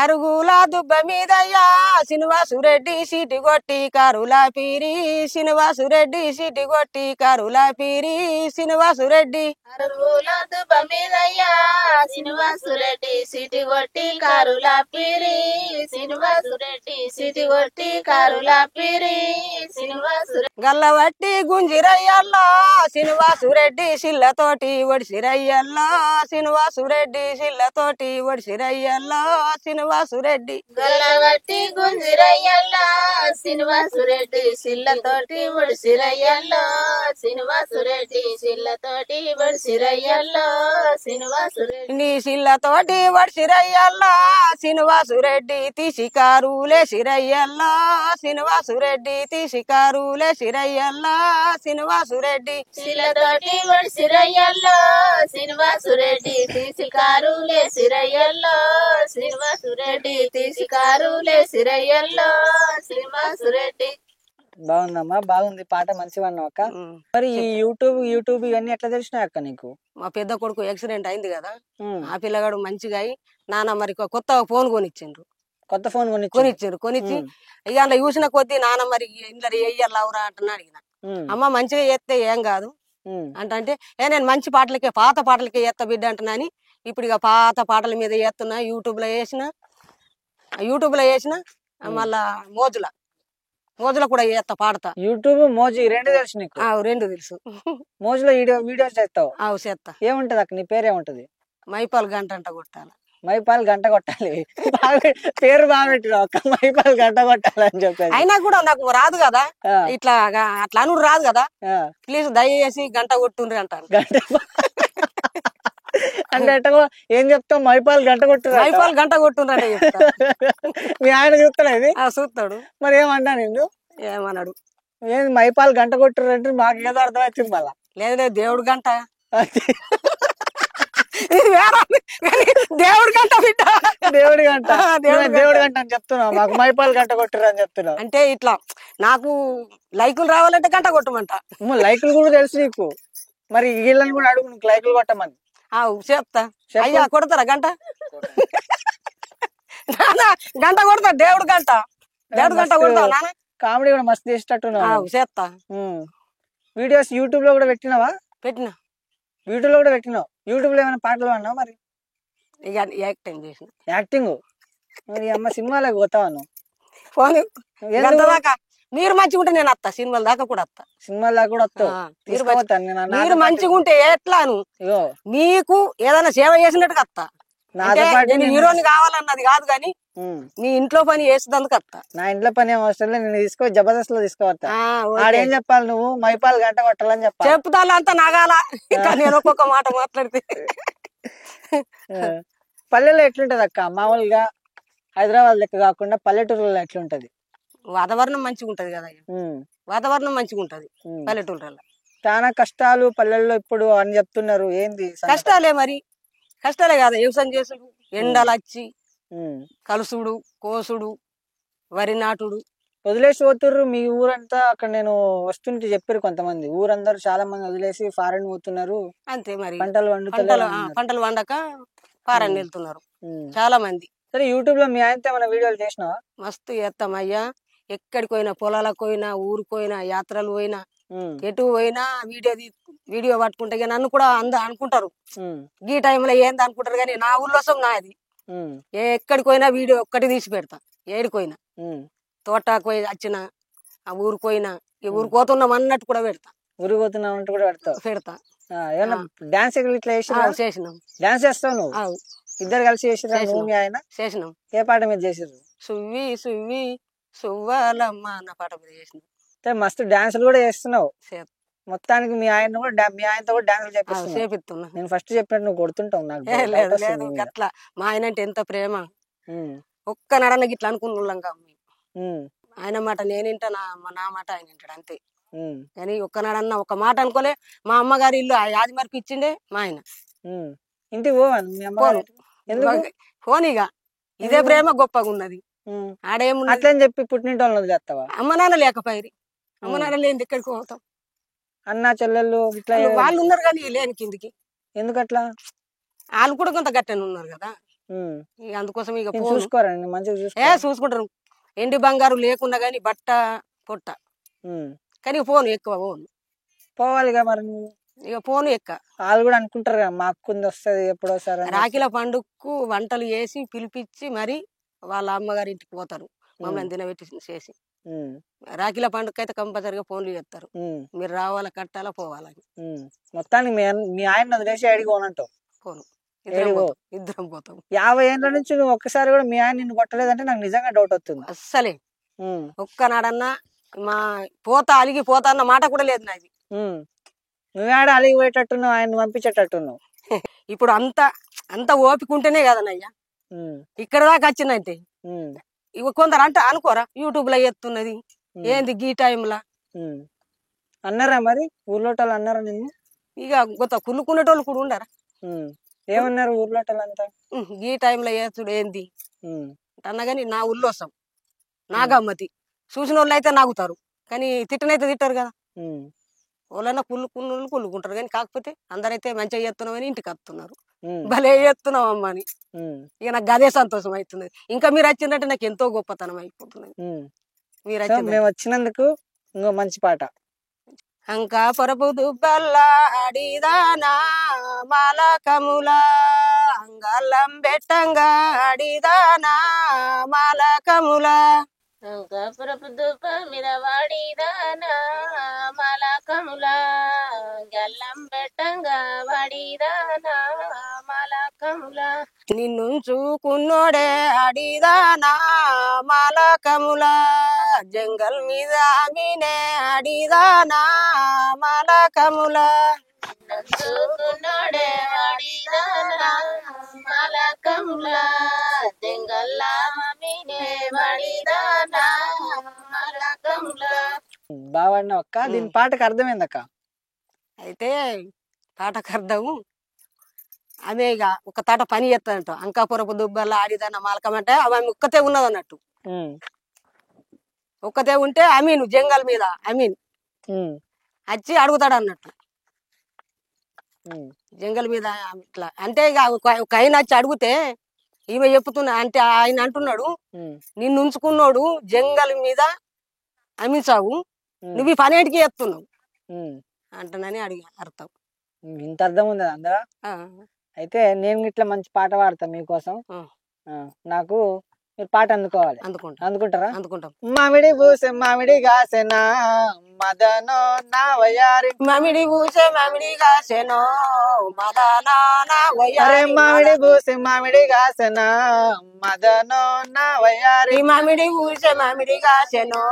అరుగుల దుబ్బ మీదయ్యా శ్రీనివాసురెడ్డి సీటి కొట్టి కారులా పీరి శ్రీనివాసురెడ్డి సీటి కొట్టి కారులా పీరి శ్రీనివాసురెడ్డి అరుగుల దుబ్బ మీదయ్యా శ్రీనివాసురెడ్డి సిటి కొట్టి కారుల పిరి శ్రీనివాసురెడ్డి సిటి కొట్టి కారుల పిరి శ్రీనివాసురెడ్డి గల్లవట్టి గుంజిరయ్యల్లా శ్రీనివాసురెడ్డి శిల్లతోటి ఒడిసిరయ్యల్లా శ్రీనివాసురెడ్డి శిల్లతోటి ఒడిసిరయ్యల్లా శ్రీనివాసురెడ్డి గల్లవట్టి గుంజిరయ్యల్లా శ్రీనివాసురెడ్డి సిల్లతోటి ఒడిసిరయ్యల్లో శ్రీనివాసురెడ్డి సిల్లతోటి ఒడిసిరయ్యల్లో శ్రీనివాసురెడ్డి నీ శిల్లతోటి ఒడిసిరయ్యల్లా శ్రీనివాసురెడ్డి తీసి కారులే సిరయ్యల్లా శ్రీనివాసురెడ్డి తీసి కారులే సిరయ్యల్లా శ్రీనివాసురెడ్డి సిల్లతోటి ఒడిసిరయ్యల్లో శ్రీనివాసురెడ్డి తీసి కారులే సిరయ్యల్లో శ్రీనివాసురెడ్డి తీసి కారులే సిరయ్యల్లో శ్రీనివాసురెడ్డి. బాగుందమ్మా, బాగుంది పాట, మంచిగా అన్నావు అక్క. మరి ఈ యూట్యూబ్ ఇవన్నీ ఎట్లా తెలిసినాయి అక్క నీకు? మా పెద్ద కొడుకు యాక్సిడెంట్ అయింది కదా, ఉమ్. ఆ పిల్లగాడు మంచిగా అయి నాన్న మరి కొత్త ఫోన్ కొనిచ్చిండ్రు. కొత్త ఫోన్ కొనిచ్చి ఇక అలా చూసిన కొద్దీ నాన్న మరి ఇంట్లో వెయ్యాలవురా అంటున్నా అడిగిన. అమ్మ మంచిగా చేస్తే ఏం కాదు అంటే నేను మంచి పాటలకే పాత పాటలకే చేస్తా బిడ్డ అంటున్నాని ఇప్పుడు ఇక పాత పాటల మీద చేస్తున్నా. యూట్యూబ్ లో వేసిన మళ్ళా మోజులో కూడా చేస్తా, పాడతా. యూట్యూబ్ మోజు ఈ రెండు తెలుసు నీకు? రెండు తెలుసు. మోజులో వీడియోస్ చేస్తావు? చేస్తా. ఏముంటది అక్క, నీ పేరేముంటది? మైపాల్ గంట అంట కొట్టాలి. మైపాల్ గంట కొట్టాలి. పేరు బాగా పెట్టినావు అక్క, మైపాల్ గంట కొట్టాలి అని చెప్పేసి. అయినా కూడా నాకు రాదు కదా, ఇట్లా అట్లా అను రాదు కదా. ప్లీజ్ దయచేసి గంట కొట్టుండ్రి అంటారు. గంట అంటే ఎట్టగో ఏం చెప్తావు? మైపాల్ గంట కొట్టు, మైపాల్ గంట కొట్టుండ్రి చెప్తా. మీ ఆయన చూస్తాడా ఇది? చూస్తాడు. మరి ఏమన్నా నేను ఏమన్నాడు? ఏం మైపాల్ గంట కొట్టురంటే మాకు ఏదో అర్థమవుతుంది మళ్ళా. లేదు దేవుడు గంట, దేవుడు గంట బిడ్డ, దేవుడి గంట అని చెప్తున్నావు, మాకు మైపాల్ గంట కొట్టురు అని చెప్తున్నావు. అంటే ఇట్లా నాకు లైకులు రావాలంటే గంట కొట్టమంట. లైకులు కూడా తెలుసు నీకు, మరి వీళ్ళని కూడా అడుగు నీకు లైకులు కొట్టమని. చెప్తా. అయ్యా కొడతారా గంట? గంట కొడతా, దేవుడు గంట కొడతా. కామెడీ కూడా మస్తు చేసేటట్టున్నావు. చేస్తా. వీడియోస్ యూట్యూబ్ లో కూడా పెట్టినావా? పెట్టినా. యూట్యూబ్ లో కూడా పెట్టినావు. యూట్యూబ్ లో ఏమైనా పాటలు అన్నావు? మరి ఇక యాక్టింగ్ చేసిన. యాక్టింగ్ మరి అమ్మ సినిమాలకు పోతావా నువ్వు? పోనీ దాకా మీరు మంచిగా ఉంటే నేను వస్తా, సినిమాల దాకా కూడా వస్తా. సినిమాల దాకా కూడా వస్తావు? మీరు మంచిగా ఉంటే ఎట్లాను మీకు ఏదైనా సేవ చేసినట్టుగా వస్తా. నేను హీరోని కావాలన్నది కాదు కానీ నీ ఇంట్లో పని చేసేందుకు వస్తా. నా ఇంట్లో పని ఏం అవసరం లేదు, నేను జబర్దస్త్ లో తీసుకోవస్తా. ఆడేం చెప్పాలి, నువ్వు మైపాల్ గంట కొట్టాలని చెప్పాలి. చెప్తాను అంతా నగాల. నేను ఒక్కొక్క మాట మాట్లాడితే. పల్లెల్లో ఎట్లుంటది అక్క మామూలుగా? హైదరాబాద్ లెక్క కాకుండా పల్లెటూరులో ఎట్లుంటది? వాతావరణం మంచిగా ఉంటది కదా, వాతావరణం మంచిగా ఉంటది పల్లెటూరులో. చాలా కష్టాలు పల్లెల్లో ఇప్పుడు అని చెప్తున్నారు, ఏంది? కష్టాలే మరి, కష్టాలే కదా. వ్యవసాయం చేసుడు, ఎండలు వచ్చి కలుసుడు, కోసుడు, వరి నాటుడు. వదిలేసి పోతుర్రు మీ ఊరంతా. అక్కడ నేను వస్తుంటే చెప్పారు కొంతమంది, ఊరందరూ చాలా మంది వదిలేసి ఫారెన్ పోతున్నారు. అంతే మరి, పంటలు వండక ఫారెన్ వెళ్తున్నారు చాలా మంది. సరే యూట్యూబ్ లో మీ ఆయనతో ఏమైనా వీడియోలు చేసినావా? మస్తు చేస్తామయ్యా. ఎక్కడికి పోయినా, పొలాలకు పోయినా, ఊరికి పోయినా, యాత్రలు పోయినా, ఎటు పోయినా వీడియో పట్టుకుంటే నన్ను కూడా అనుకుంటారు. ఈ టైంలో ఏంది అనుకుంటారు కానీ నా ఉల్లాసం నాది. ఎక్కడికి పోయినా వీడియో ఒక్కటి తీసి పెడతా. ఏడిపోయినా, తోటకు పోయి వచ్చిన, ఆ ఊరికి పోయినా, ఈ ఊరికి పోతున్నాం అన్నట్టు కూడా పెడతా. ఊరికి పోతున్నాం అంటే కూడా పెడతా. డాన్స్ ఇట్లా చేసినాం. డాన్స్ చేస్తావు నువ్వు? ఇద్దరు కలిసి చేసిరా నువ్వు మీ ఆయన? చేసినాం. ఏ పాట మీద చేసిర్రు? సువ్వి సువ్వి సువ్వాలమ్మ అన్న పాట మీద చేసినాం. మస్తు డాన్సులు కూడా చేస్తున్నావు. మొత్తానికి మీ ఆయనతో కూడా డాన్సులు చేపిస్తున్నా. నేను ఫస్ట్ చెప్పినట్టు నువ్వు కొడుతుంటావు. నాకు అట్లా మా ఆయన అంటే ఎంత ప్రేమ. ఒక్క నడన గిట్లా అనుకున్నాం. ఆయన మాట నేనింటా, నా మాట ఆయన వింటాడు అంతే. కానీ ఒక్క నడన్న ఒక మాట అనుకోలే. మా అమ్మగారి ఇల్లు యాదిమరికి ఇచ్చిండే మా ఆయన. ఇంటికి పోనీగా ఇదే ప్రేమ గొప్పగా ఉన్నది. ఆడేముంది అట్లా అని చెప్పి పుట్టినింటి వాళ్ళని వదిలేస్తావా? అమ్మ నాన్న లేకపోయి, అమ్మ నాన్న లేని ఎక్కడికి పోతాం? అన్న చెల్లెళ్ళు ఇట్లా వాళ్ళు ఉన్నారు కానీ లేని కిందికి. ఎందుకట్లా? వాళ్ళు కూడా కొంత గట్టని ఉన్నారు కదా. ఇక అందుకోసం ఇక నేను పోను. చూసుకోరండి మంచిగా చూసుకుంటారు. ఎండి బంగారు లేకున్నా గానీ బట్ట పొట్ట, కానీ ఇక పోను, ఎక్కువ పోను. పోవాలిగా మరి నువ్వు. ఇక పోను ఎక్క. వాళ్ళు కూడా అనుకుంటారు కదా మా అక్కుంది వస్తుంది ఎప్పుడో సార్ రాఖీల పండుగకు వంటలు చేసి పిలిపించి మరి వాళ్ళ అమ్మగారి ఇంటికి పోతారు, మమ్మల్ని తినబెట్టి చేసి. రాఖీల పండుగ అయితే కంపల్సరిగా ఫోన్లు చేస్తారు, మీరు రావాలా కట్టాలా పోవాలని. మొత్తానికి మీ ఆయన వదిలేసి అడిగి పోనంటావు. పోను, ఇద్దరం పోతాం. 50 ఏళ్ళ నుంచి నువ్వు ఒక్కసారి కూడా మీ ఆయన నిన్ను కొట్టలేదంటే నాకు నిజంగా డౌట్ వస్తుంది. అస్సలే ఒక్కనాడన్నా మా పోతా అలిగి పోతా అన్న మాట కూడా లేదు నాది. నువ్వేడ అలిగి పోయేటట్టున్నావు, ఆయన పంపించేటట్టున్నావు. ఇప్పుడు అంత ఓపిక ఉంటేనే కదనయ్యా ఇక్కడ దాకా వచ్చిందంటే. ఇక కొందరు అనుకోరా యూట్యూబ్ లో ఎత్తున్నది ఏంది గీ టైంలా అన్నారా మరి ఊర్లోటోళ్ళు అన్నారా నిన్ను? ఇక కొత్త కుళ్ళుకునేటోళ్ళు కూడా ఉండరా? ఏమన్నారు ఊర్లోటోళ్ళంతా? గీ టైంలో వేస్తుడు ఏంది అన్నగాని నా ఉల్లోసం, నా గమ్మతి. చూసిన వాళ్ళు అయితే నాగుతారు కానీ తిట్టనైతే తిట్టారు కదా. వాళ్ళైనా కుళ్ళుకుంటారు కానీ కాకపోతే అందరైతే మంచిగా చేస్తున్నామని ఇంటికి వస్తున్నారు, భలే చేస్తున్నాం అమ్మ అని. ఇక నాకు అదే సంతోషం అవుతుంది. ఇంకా మీరు వచ్చిందంటే నాకు ఎంతో గొప్పతనం అయిపోతున్నది. మేము వచ్చినందుకు ఇంకో మంచి పాట. అంకా పొరపు దుబ్బల్లా అడిదానా మాలకముల అంగళం బెట్టంగా అడిదానా మాలకముల. అంకాపురపు దుబ్బ మీద వాడిదానా మలకముల గల్లం బెట్టంగా వాడిదానా మలకముల. నిన్నుంచుకున్నోడే అడిదానా మాలకముల జంగల్ మీద మీనే అడిదానా మాలకముల. నిన్నుంచుకున్నోడే వాడిదానా మలకముల జంగల్లా మీనే వాడిదానా మలకముల. బావాడిన అక్క, దీని పాటకు అర్థమైంది అక్క? అయితే పాటకు అర్థము ఆమె ఇక ఒక తాట పని చేస్తాదంట. అంకాపురపు దుబ్బల్లా ఆడిదాన మాలకం అంటే ఆమె ఒక్కతే ఉన్నది అన్నట్టు. ఒక్కతే ఉంటే అమీన్ జంగల్ మీద అమీన్ వచ్చి అడుగుతాడు అన్నట్టు. జంగల్ మీద ఇట్లా అంటే ఇక ఒక ఆయన వచ్చి అడిగితే ఈమె చెప్పుతున్నా అంటే ఆయన అంటున్నాడు, నిన్ను ఉంచుకున్నాడు జంగల్ మీద అమిసావు, నువ్వు ఈ పనేటికి చేస్తున్నావు అంటున్నాని అడిగి అర్థం. ఇంత అర్థం ఉంది అందరా? అయితే నేను ఇట్లా మంచి పాట పాడతా మీకోసం. నాకు మీరు పాట అందుకోవాలి. అందుకుంటారా? అందుకుంటాం. మామిడి పూసే మామిడి కాసెనా మదనో నా వయారి. మామిడి పూసే మామిడి కాసెనో మదనో నా వయారి. మామిడి పూసే మామిడి కాసెనా మదనో నా వయారి. మామిడి పూసే మామిడి కాసెనో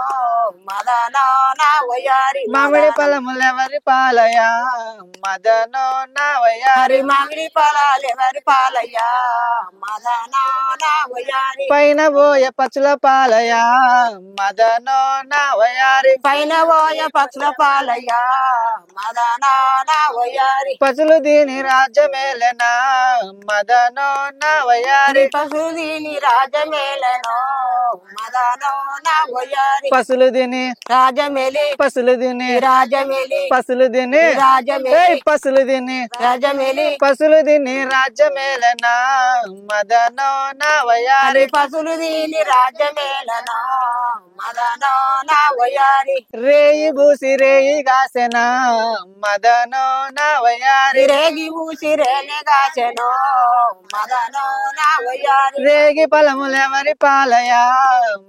మదనో నా వయారి. మామిడి ఫలములు ఎవరి పాలయా మదనో నా వయారి. మామిడి ఫలాలు ఎవరి పాలయ్యా మదనో నా వయారి. పైన పోయే పచ్చుల పాలయా మదనో నా వయారి. పైన పోయే పచ్చుల పాలయ్యా మదనో నా వయారి. పసులు దీని రాజ్యమేలనా మదనో నా వయారి. పసులు దీని రాజమేలనో మదనో నా వయారి. పసులు దీని రాజమేలి పసులు దీని రాజమేలి పసులు దీని రాజమేలి పసులు దీని రాజమేలి పసులు దీని రాజ్యమేలనా మదనో నా వయారి. పసులు దీని రాజమేలనో మదనో నా వయారి. రేయి బూసి రేయి గాసెనా మదనో నా వయారి. రేగి పూసి రేణి కాసెనో మదనో నా వయారి. రేగి ఫలములు ఎవరి పాలయా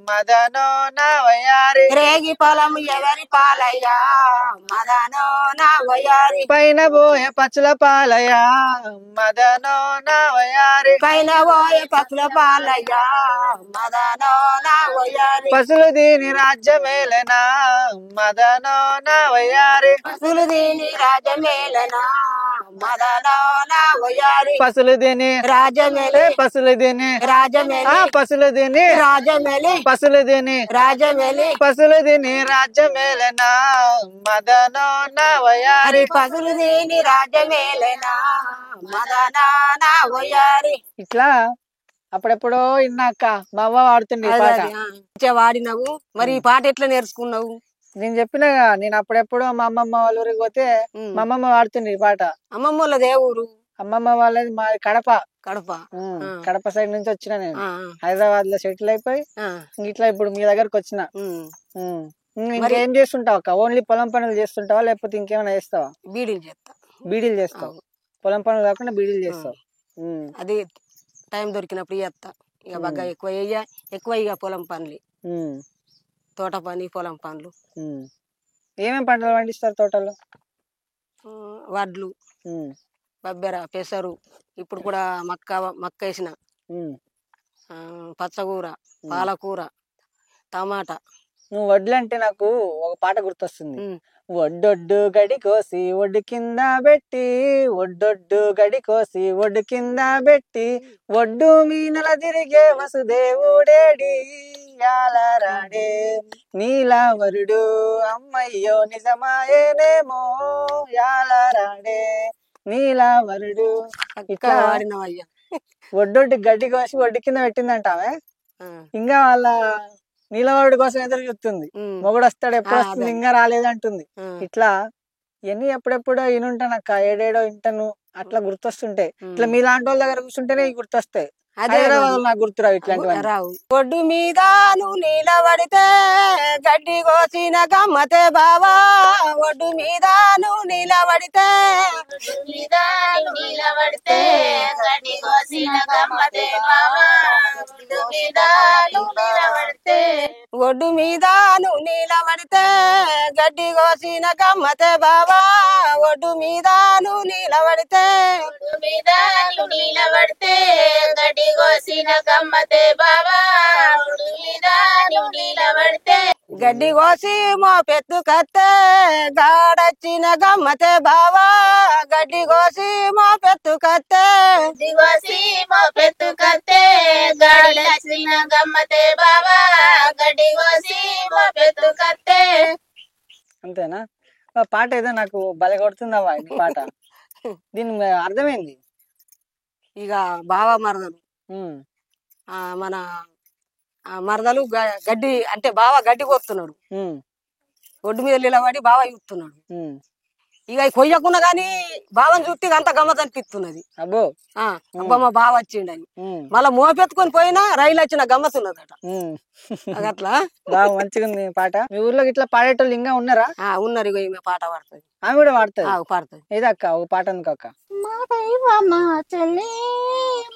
మదనో నా వయారి. రేగి పొలం ఎవరి పాలయ్యా మదనో నా వయారి. పైన పోయే పచ్చుల పాలయా మదనో నా వయారి. పైన పోయే పక్షుల పాలయ్యా మదనో నా వయారి. పసులు దీని రాజ్యమేలనా మదనో నా వయారి. పసులు దీని రాజమేలనా మదనో నా వయారి. పసులు దీని రాజమేలి పసులు దీని రాజమేలి పసులు దీని రాజమేలి పసులు దీని రాజమేలి. పసులు దీని రాజ్యమేలనా మదనో నా వయారి. పసులు దీని రాజమేలనా మదనో నా వయారి. ఇట్లా అప్పుడెప్పుడో ఇన్నాక మా అవ్వ వాడుతుండే ఈ పాట. వాడినవు మరి ఈ పాట ఎట్లా నేర్చుకున్నావు? నేను చెప్పినగా నేను అప్పుడెప్పుడో మా అమ్మమ్మ వాళ్ళ ఊరికి పోతే మా అమ్మమ్మ వాడుతుండే ఈ పాట. అమ్మమ్మ వాళ్ళది ఏ ఊరు? అమ్మమ్మ వాళ్ళది మా కడప. కడప. ఆ, కడప సైడ్ నుంచి వచ్చిన నేను ఆ, హైదరాబాద్ లో సెటిల్ అయిపోయి ఆ, ఇట్లా ఇప్పుడు మీ దగ్గరకు వచ్చిన ఉమ్. ఇంకేం చేస్తుంటావు అక్క? ఓన్లీ పొలం పనులు చేస్తుంటావా లేకపోతే ఇంకేమైనా చేస్తావా? బీడీలు చేస్తా. బీడీలు చేస్తావు? అవు. పొలం పనులు కాకుండా బీడీలు ఉమ్. చేస్తావు. ఉమ్, అది టైం దొరికినప్పుడు చేస్తా. ఇక బాగా ఎక్కువ ఇక పొలం పనులు, ఉమ్, తోట పని, పొలం పనులు. ఉమ్. ఏమేం పంటలు పండిస్తారు తోటలో? వడ్లు, ఉమ్, బబ్బెర, పెసరు. ఇప్పుడు కూడా మక్క వేసిన. ఉమ్, పచ్చకూర, ఉమ్. పాలకూర, టమాటా. నువ్వు వడ్లు అంటే నాకు ఒక పాట గుర్తొస్తుంది. ఉమ్. ఒడ్డొడ్డు గడి కోసి ఒడ్డు కింద పెట్టి, ఒడ్డొడ్డు గడి కోసి ఒడ్డు కింద పెట్టి, ఒడ్డు మీనల తిరిగే వసుదేవుడేడి యాలరాడే నీలావరుడు అమ్మయ్యో నిజమాయేనేమో యాలరాడే నీలావరుడు. ఇట్లా వాడినవయ్యా. ఒడ్డొడ్డు గడ్డి కోసి ఒడ్డు కింద పెట్టిందంటావే. ఇంకా వాళ్ళ నీలవాడు కోసం ఎదురు చూస్తుంది. మొగుడు వస్తాడు, ఎప్పుడు వస్తుంది, ఇంకా రాలేదంటుంది. ఇట్లా ఇవన్నీ ఎప్పుడెప్పుడో వినుంటానక్క, ఏడేడో వింటాను. అట్లా గుర్తొస్తుంటాయి. ఇట్లా మీలాంటి వాళ్ళ దగ్గర కూర్చుంటేనే ఇవి గుర్తొస్తాయి. హైదరాబాద్ నాకు గుర్తురావు ఇట్లాంటివన్నీ. రావు. ఒడ్డు మీద నువ్వు నిలబడితే గడ్డి కోసిన గమ్మతే బావా. ఒడ్డు మీద నువ్వు నిలబడితే నిలబడితే గడ్డి కోసిన గమ్మతే బావా. నిలబడితే ఒడ్డు మీద నువ్వు నిలబడితే గడ్డి కోసిన గమ్మతే బావా. ఒడ్డు మీద నువ్వు నిలబడితే నిలబడితే గడ్డి కోసిన గమ్మతే బావా. నిలబడితే గడ్డి కోసి మోపెత్తు కత్తే గాడొచ్చిన గమ్మతే బావా. గడ్డి కోసి మోపెత్తు కత్తే దిగోసి మోపెత్తు కత్తే గాడిలచ్చిన గమ్మతే బావా. గడ్డి కోసి మోపెత్తు కత్తే. అంతేనా? ఆ పాట ఏదో నాకు భలే కొడుతుందవ్వా ఈ పాట. దీని అర్థమైంది. ఇక బావ మరదలు, ఉమ్, మన మరదలు గడ్డి అంటే బావ గడ్డి కోస్తున్నాడు. ఉమ్, ఒడ్డు మీద నిలబడి బావ చూస్తున్నాడు. ఉమ్. ఇక కొయ్యకున్నా గానీ బావని చూస్తే అంత గమ్మత్ అనిపిస్తున్నది. అబ్బో. అబ్బా మా బావ వచ్చిండని. ఉమ్, మళ్ళా మోపెత్తుకొని పోయినా రైలు వచ్చిన గమ్మత్ ఉన్నదట. ఉమ్. అట్లా బాగా మంచిగా ఉంది ఈ పాట. మీ ఊర్లో ఇట్లా పాడేటోళ్ళు ఇంకా ఉన్నారా? ఉన్నారు. ఇక ఈమె పాట పాడుతుంది. ఆమె కూడా పాడుతుంది. పాడుతుంది. ఏదక్క ఓ పాట అనుకో అక్క. మాట ఇవ్వమ్మా చెల్లి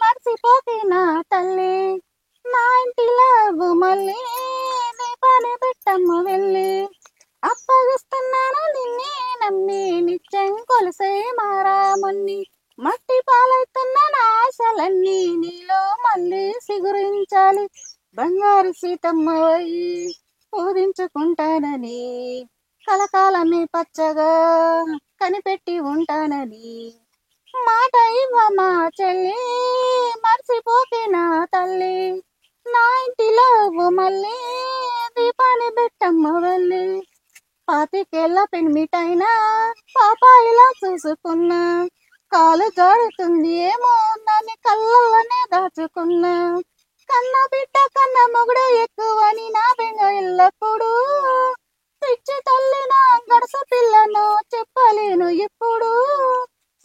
మర్చిపోతే నా తల్లి. నా ఇంటిలో మళ్ళీ నీ పని పెట్టమ్మ వెళ్ళి. అప్పగిస్తున్నాను నిన్నే నమ్మి నిత్యం కొలిసే మారామన్ని. మట్టి పాలవుతున్న నా ఆశలన్నీ నీలో మళ్ళీ సిగురించాలి. బంగారు సీతమ్మ వయ్యి పూజించుకుంటానని కలకాలమే పచ్చగా కనిపెట్టి ఉంటానని. మాట ఇవ్వమా చెల్లి మర్చిపోతే నా తల్లి. నా ఇంటిలో మళ్ళీ దీపాన్ని పెట్టమ్మ వెళ్ళి. పాతికేళ్ళ పెన్మిటైనా పాపాయిలా చూసుకున్నా. కాలు జారుతుంది ఏమో నన్ను కళ్ళల్లోనే దాచుకున్నా. కన్న బిడ్డ కన్న మొగుడు ఎక్కువని నా బెంగ ఎల్లప్పుడు. పిచ్చి తల్లి నా గడస పిల్లను చెప్పలేను ఎప్పుడు.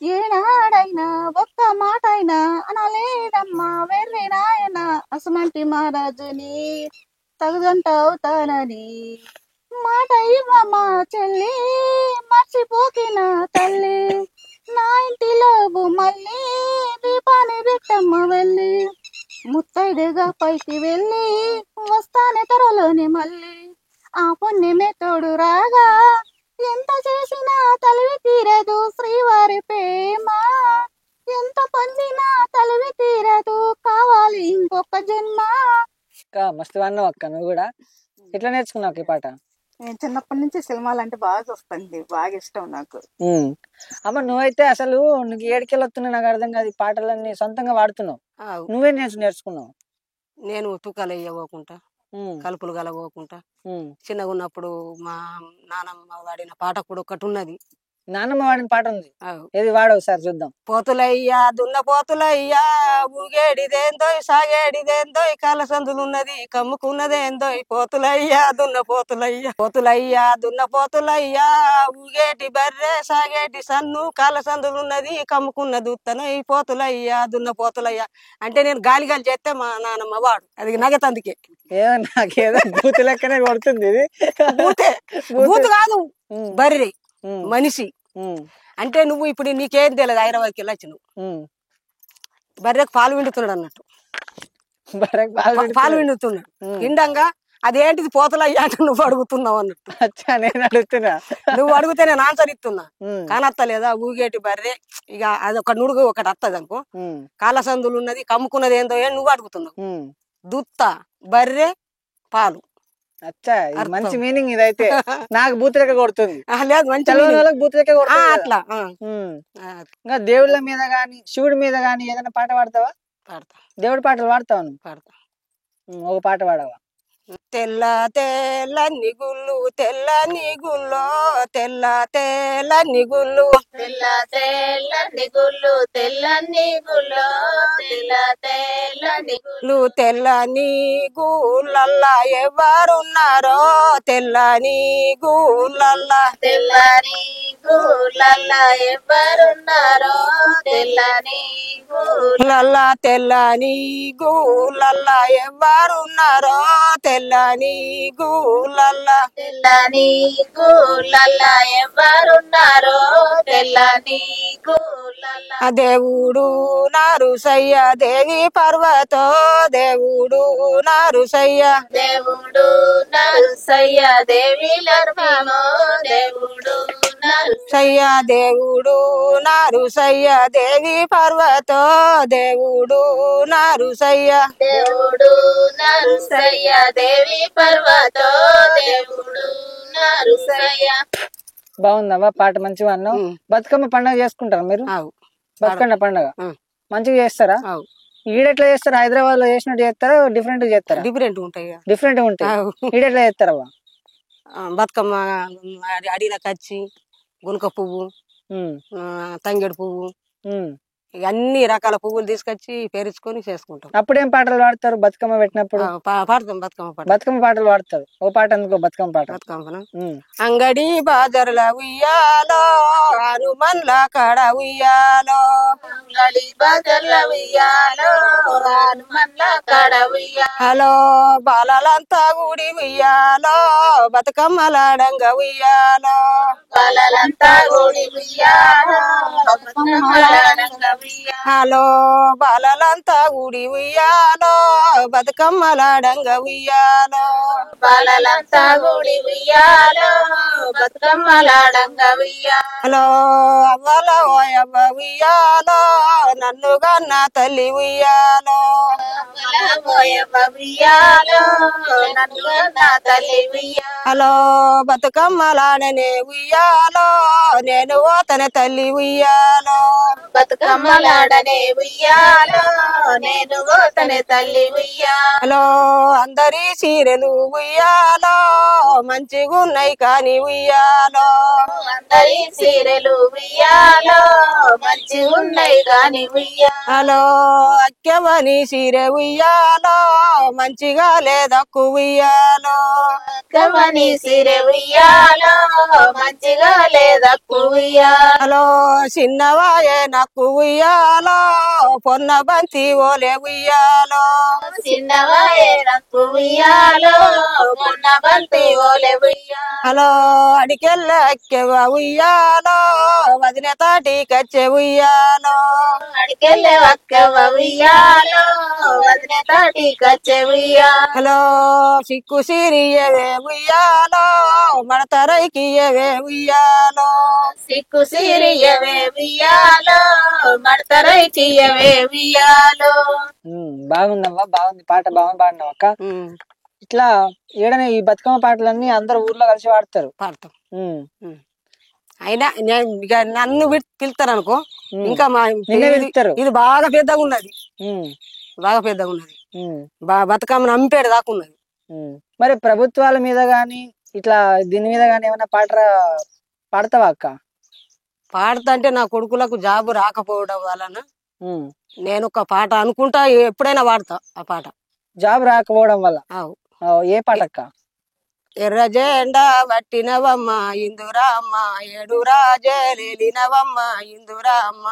ఏనాడైనా ఒక్క మాటైనా అనలేదమ్మా వెర్రి నాయన. అసమంటి మహారాజుని తగుదంట అవుతానని. మాట ఇవ్వమ్మా చెల్లి మర్చిపోకి నా తల్లి. నా ఇంటిలో మళ్ళీ దీపాన్ని పెట్టమ్మ వెళ్ళి. ముత్తైదుగా పైకి వెళ్ళి వస్తానే త్వరలోనే మళ్ళీ. ఆ పుణ్యమే తోడు రాగా ఎంత చేసినా తలివి తీరదు శ్రీవారి ప్రేమ. ఎంత పొందినా తలివి తీరదు కావాలి ఇంకొక జన్మ. అక్క మస్తు అన్నావు అక్క. నువ్వు కూడా ఎట్లా నేర్చుకున్నావు ఈ పాట? నేను చిన్నప్పటి నుంచి సినిమాలు అంటే బాగా చూస్తాను, బాగా ఇష్టం నాకు. అమ్మ నువ్వైతే అసలు నీకు ఏడుకెళ్ళి వస్తున్నావు నాకు అర్థం కాదు. ఈ పాటలన్నీ సొంతంగా వాడుతున్నావు. నువ్వే నేర్చుకున్నావు? నేను తుకాలు వేయబోకుంటా, కలుపులు కలబోకుంటా. చిన్నగా ఉన్నప్పుడు మా నానమ్మ వాడిన పాట కూడా ఒకటి ఉన్నది. నాన్నమ్మ వాడిన పాట ఉంది, అవు. ఏది వాడు ఒకసారి చూద్దాం. పోతులయ్యా దున్న పోతులయ్యా ఊగేడిదేందోయ్ సాగేడిదేందోయ్ కాల సందులున్నది కమ్ముకున్నదేందోయ్ పోతులయ్యా దున్న పోతులయ్యా పోతులయ్యా దున్న పోతులయ్యా ఊగేటి బర్రె సాగేటి సన్ను కాల సందులున్నది కమ్ముకున్న దుత్తనోయ్ పోతులయ్యా దున్న పోతులయ్యా అంటే నేను గాలి గాలి చేస్తే మా నాన్నమ్మ వాడు అది నగతందుకే. ఏదో నాకేదో బూత్ లెక్కనే కొడుతుంది ఇది. బూతే బూతు కాదు ఉమ్, బర్రె ఉమ్, మనిషి ఉమ్, అంటే నువ్వు ఇప్పుడు నీకేం తెలియదు హైదరాబాద్కి వెళ్ళొచ్చు నువ్వు ఉమ్. బర్రెకు పాలు విండుతున్నాడు అన్నట్టు బర్రెకు పాలు పాలు పిండుతున్నాడు. విండుతున్నాడు ఉమ్. పిండంగా అదేంటిది పోతలయ్యా అంటే నువ్వు అడుగుతున్నావు అన్నట్టు. అచ్చా నేను అడుగుతున్నా. నువ్వు అడిగితే నేను ఆన్సర్ ఇస్తున్నా. ఉమ్, కానత్తలేదా ఊగేటి బర్రె ఇక అది ఒక నుడుగు ఒకటి వస్తుంది అనుకో ఉమ్, కాలసందులు ఉన్నది కమ్ముకున్నది ఏందో అని నువ్వు అడుగుతున్నావు. ఉమ్. దుత్త బర్రె పాలు అచ్చా ఇది అర్థం. మంచి మీనింగ్ ఇదైతే. నాకు బూత్ లెక్క కొడుతుంది, లేదు మంచి చదివిన meaning. వాళ్ళకి బూత్ లెక్క ఆ, కొడుతుంది కదా. అట్లా ఉమ్. ఇంకా దేవుళ్ళ మీద గాని శివుడి మీద గాని ఏదైనా పాట పాడతావా? పాడతా దేవుడి పాటలు పాడతావా నువ్వు? పాడతా. ఒక పాట పాడవా? తెల్ల తెల్లని గుళ్ళు తెల్లని గుల్లో తెల్ల తెల్లని గుళ్ళు తెల్ల తెల్లని గుళ్ళు తెల్లని గుళ్ళు తెల్ల తెల్లని గుళ్ళు తెల్లని గూళ్ళల్లా ఎవరున్నారో తెల్లని గూళ్ళల్లా తెల్లని గుళ్ళల్లా ఎవరున్నారో తెల్లని లల్లా తెల్లని గూళ్ళల్లా ఎవరున్నారో తెల్లని గూళ్ళల్లా తెల్లని గుళ్ళల్లా ఎవరున్నారో తెల్లని గుళ్ళల్లా దేవుడు నారుసయ్య దేవి పర్వతో దేవుడు నారుసయ్య దేవుడు నరసయ్య దేవి లర్మో దేవుడు సయ్య దేవుడు నారుసయ్య దేవి పర్వతో దేవుడు నారుసయ్య దేవుడు నరసయ్య దేవి పర్వతో దేవుడు నరసయ్య. బాగుందమ్మా పాట, మంచిగా అన్నావు. ఉమ్. బతుకమ్మ పండుగ చేసుకుంటారా మీరు? ఆవు బతుకమ్మ పండుగ ఉమ్. మంచిగా చేస్తారా? ఆవు ఈడెట్లా చేస్తారు? హైదరాబాద్ లో చేసినట్టు చేస్తారా, డిఫరెంట్ చేస్తారా? డిఫరెంట్ ఉంటాయి కదా. డిఫరెంట్ ఉంటాయి. ఆవు. ఈడెట్లా చేస్తారవ్వ? బతుకమ్మ అడిగిన కచ్చి గునుక పువ్వు ఉమ్, తంగేడు పువ్వు ఉమ్. ఇక అన్ని రకాల పువ్వులు తీసుకొచ్చి పేరుచుకొని చేసుకుంటాం. అప్పుడేం పాటలు పాడతారు బతుకమ్మ పెట్టినప్పుడు? పాడతాం బతుకమ్మ పాట. బతుకమ్మ పాటలు పాడతారు. ఓ పాట అందుకో బతుకమ్మ పాట. బతుకమ్మన ఉమ్. అంగడి బాజర్ల ఉయ్యాలో హనుమన్ల కడ ఉయ్యాలో అంగడి బజర్ల ఉయ్యాలో హనుమన్ల కడ ఉయ్యాలో హలో బాలలంతా గుడి ఉయ్యాలో బతుకమ్మలాడంగ ఉయ్యాలో బాలలంతా గుడి ఉయ్యాలో బతుకమ్మలాడంగ ఉయ్యాలో హలో బాలలంతా గుడి ఉయ్యాలో బతుకమ్మలాడంగ ఉయ్యాలో బాలలంతా గుడి ఉయ్యాలో బతుకమ్మలాడంగ ఉయ్యాలో హలో అవ్వల ఓయవ్వ ఉయ్యాలో నన్ను గన్న తల్లి ఉయ్యాలో పోయమ్మ ఉయ్యాలో నన్ను నా తల్లి ఉయ్యాలో హలో బతుకమ్మలాడనే ఉయ్యాలో నేను ఓతన తల్లి ఉయ్యాలో బతుకమ్మలాడనే ఉయ్యాలో నేను పోతనే తల్లి ఉయ్యాలో హలో అందరి చీరలు ఉయ్యాలో మంచిగున్నాయి కాని ఉయ్యాలో అందరి చీరలు ఉయ్యాలో మంచి ఉన్నాయి కాని ఉయ్యాలో హలో అక్కెవని చీర ఉయ్యాలో మంచిగా లేదక్కు ఉయ్యాలో కమని సిరె ఉయ్యాలో మంచిగా లేదక్కు ఉయ్యాలో హలో చిన్నవాయే నక్కు ఉయ్యాలో పొన్న బంతి ఓలే ఉయ్యాలో చిన్నవాయే నక్కు ఉయ్యాలో మొన్న బంతి ఓలే ఉయ్యాలో హలో అడికెళ్ళ అక్కెవ ఉయ్యాలో వదిన తాటి కచ్చే ఉయ్యాలో అడికెళ్ళే వక్కవ ఉయ్యాలో వదిన తాటి కచ్చే ఉయ్యాలో హలో సిక్కు సిరియవే ఉయ్యాలో మడతరైకియవే ఉయ్యాలో సిక్కు సిరియవే ఉయ్యాలో మడతరైకియవే ఉయ్యాలో బాగుందమ్మా, బాగుంది పాట, బాగుంది పాడినావు అక్క. ఇట్లా ఏడనే ఈ బతుకమ్మ పాటలన్నీ అందరు ఊర్లో కలిసి పాడతారు. పాడతాం. ఉమ్. అయినా ఇక నన్ను పిలుస్తారు అనుకో ఇంకా మా నిన్నే పిలుస్తారు. ఇది బాగా పెద్దగా ఉన్నది, ఉమ్, బాగా పెద్దగా ఉన్నది, ఉమ్, బతుకమ్మను అంపేడు దాకున్నది. ఉమ్. మరి ప్రభుత్వాల మీద గాని ఇట్లా దీని మీద గాని ఏమైనా పాట పాడతావా అక్క? పాడుతుంటే నా కొడుకులకు జాబ్ రాకపోవడం వలన ఉమ్. నేను ఒక పాట అనుకుంటా ఎప్పుడైనా పాడతా ఆ పాట. జాబ్ రాకపోవడం వల్ల. ఆవు. ఏ పాట అక్క? ఎర్ర జెండా పట్టినవమ్మ ఇందురామ్మ, ఏడు రాజేలినవమ్మ ఇందురామ్మ,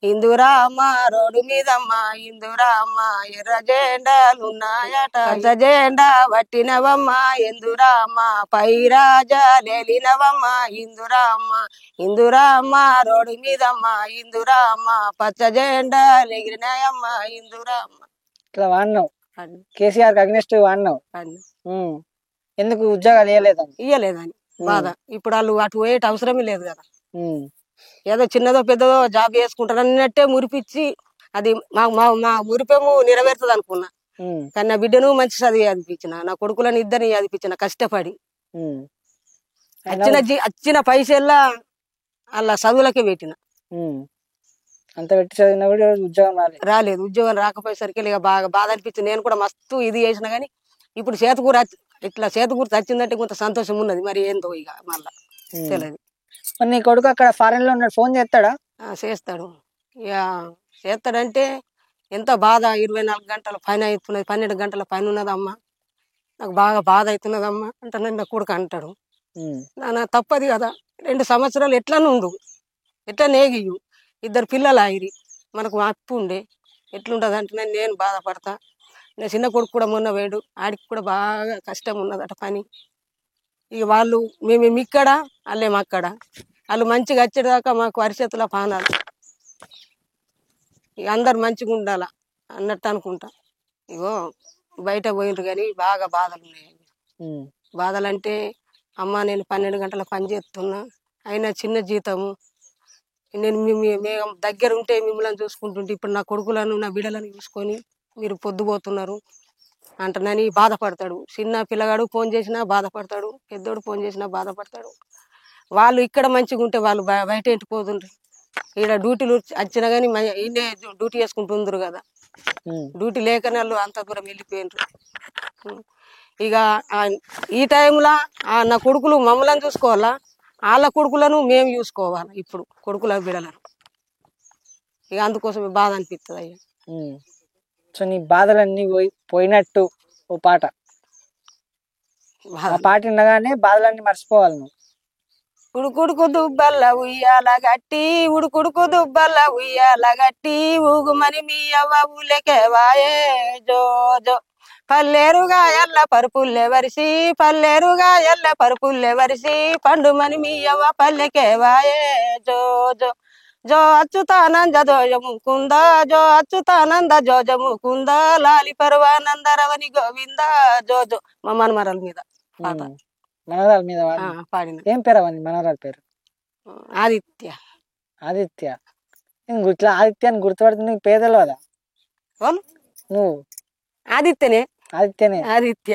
ఇందురామ్మ రోడ్డు మీదమ్మ ఇందురామ్మ, ఎర్ర జెండాలున్నాయట పచ్చ జెండా పట్టినవమ్మ ఇందురామ్మ, పై రాజాలేలినవమ్మ ఇందురామ్మ, ఇందురామ్మ రోడ్డు మీదమ్మ ఇందురామ్మ, పచ్చ జెండా ఎగిరినాయమ్మ ఇందురామ్మ. ఇట్లా వాడినావు, అని కేసీఆర్ అగ్నెస్ట్ వాడినావు. అని ఉమ్. ఎందుకు ఉద్యోగాలు ఇవ్వలేదని? ఇయ్యలేదని బాధ. ఇప్పుడు వాళ్ళు అటు పోయేట అవసరమే లేదు కదా. ఉమ్. ఏదో చిన్నదో పెద్దదో జాబ్ చేసుకుంటారు అన్నట్టే మురిపిచ్చి అది మా మా మా మురిపేమో నెరవేరుతుంది అనుకున్నా. ఉమ్. కానీ నా బిడ్డను మంచి చదివి అనిపించిన, నా కొడుకులను ఇద్దరిని చదివించిన కష్టపడి. ఉమ్. వచ్చిన పైసల్లా అలా చదువులకే పెట్టిన. ఉమ్. అంత పెట్టి చదివినా కూడా ఉద్యోగం రాలేదు. ఉద్యోగం రాకపోయేసరికి ఇక బాగా బాధ అనిపించింది. నేను కూడా మస్తు ఇది చేసిన కానీ ఇప్పుడు చేతకూర ఇట్లా చేతకూర వచ్చిందంటే కొంత సంతోషం ఉన్నది. మరి ఏందో ఇక మళ్ళా తెలియదు. మరి నీ కొడుకు అక్కడ ఫారెన్ లో ఉన్నాడు, ఫోన్ చేస్తాడా? చేస్తాడు. ఇక చేస్తాడంటే ఎంత బాధ. 24 గంటల పైన అవుతున్నది, 12 గంటల పైన ఉన్నదమ్మా, నాకు బాగా బాధ అవుతున్నదమ్మా అంటే నా కొడుకు అంటాడు. నా తప్పది కదా. 2 సంవత్సరాలు ఎట్లా నుండు, ఎట్లా నేగియు, 2 పిల్లలు ఆగిరి, మనకు అప్పు ఉండే, ఎట్లుంటుంది అంటే నేను బాధపడతా. నా చిన్న కొడుకు కూడా మొన్న వేడు, ఆడికి కూడా బాగా కష్టం ఉన్నదట పని. ఇక వాళ్ళు మేము ఇక్కడ వాళ్ళేమో అక్కడ, వాళ్ళు మంచిగా వచ్చేదాకా మాకు అరిచేతుల పానాలు. ఇక అందరు మంచిగా ఉండాల అన్నట్టు అనుకుంటా. ఇగో బయట పోయినరు కానీ బాగా బాధలు ఉన్నాయి. బాధలు అంటే అమ్మ నేను 12 గంటల పని చేస్తున్నా, అయినా చిన్న జీతము, నేను మేము దగ్గర ఉంటే మిమ్మల్ని చూసుకుంటుంటే ఇప్పుడు నా కొడుకులను నా బిడ్డలను చూసుకొని మీరు పొద్దుపోతున్నారు అంటనని బాధపడతాడు. చిన్న పిల్లగాడు ఫోన్ చేసినా బాధపడతాడు, పెద్దోడు ఫోన్ చేసినా బాధపడతాడు. వాళ్ళు ఇక్కడ మంచిగా ఉంటే వాళ్ళు బయట ఎంటిపోతుండ్రు. ఈడ డ్యూటీలు వచ్చినా కానీ ఈయనే డ్యూటీ చేసుకుంటుండ్రు కదా. డ్యూటీ లేకనే వాళ్ళు అంత దూరం వెళ్ళిపోయినరు. ఇక ఈ టైంలో నా కొడుకులు మమ్మల్ని చూసుకోవాలా, వాళ్ళ కొడుకులను మేము చూసుకోవాలి. ఇప్పుడు కొడుకుల బిడ్డలను ఇక అందుకోసమే బాధ అనిపిస్తుంది అయ్యా. సో నీ బాధలన్నీ పోయినట్టు ఓ పాట, ఆ పాట వినగానే బాధలన్నీ మర్చిపోవాలి నువ్వు. ఉడుకుడుకు దుబ్బల్ల ఉయ్యాల గట్టి, ఉడుకుడుకు దుబ్బల్ల ఉయ్యాల గట్టి, ఊగుమని మీ అవ్వ ఊళ్ళకే వాయే జో జో, పల్లేరుగా ఎల్ల పరుపుల్లే వరిసి, పల్లేరుగా ఎల్ల పరుపుల్లే వరిసి, పండుమని మీ అవ్వ పల్లెకే వాయే జో జో, జో అచ్యుతానంద జోజముకుంద, జో అచ్యుతానంద జోజముకుంద, లాలి పర్వానంద రవని గోవింద జో జో. మా మనమరాల మీద పాట, మనవరాల మీద పాడిన. ఏం పేరు అవన్నీ మనవరాల పేరు? ఆదిత్య. ఆదిత్య. ఇట్లా ఆదిత్య అని గుర్తుపడుతుంది, నీకు పేరు తెలియదా? నువ్వు ఆదిత్యనే. ఆదిత్యనే. ఆదిత్య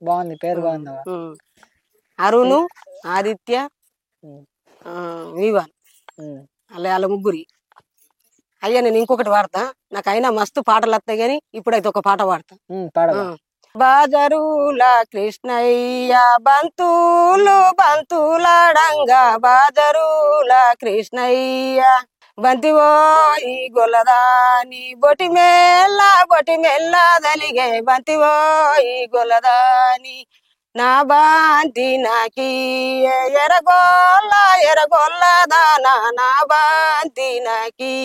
బాగుంది, పేరు బాగుంది. అరుణు, ఆదిత్య, వివాన్, వాళ్ళ ముగ్గురి. అయ్యా నేను ఇంకొకటి పాడతా, నాకు అయినా మస్తు పాటలు వస్తాయి కానీ ఇప్పుడైతే ఒక పాట పాడతా. బాజరుల కృష్ణయ్య బంతులు బంతులాడంగా, బాజరుల కృష్ణయ్య బంతివో ఈ గొల్లదాని, బొటి మెల్ల దలిగే బంతివో ఈ గొల్లదాని, నా బాంతి నాకి ఎరగొల్ల దానా, నా బాంతి నాకి,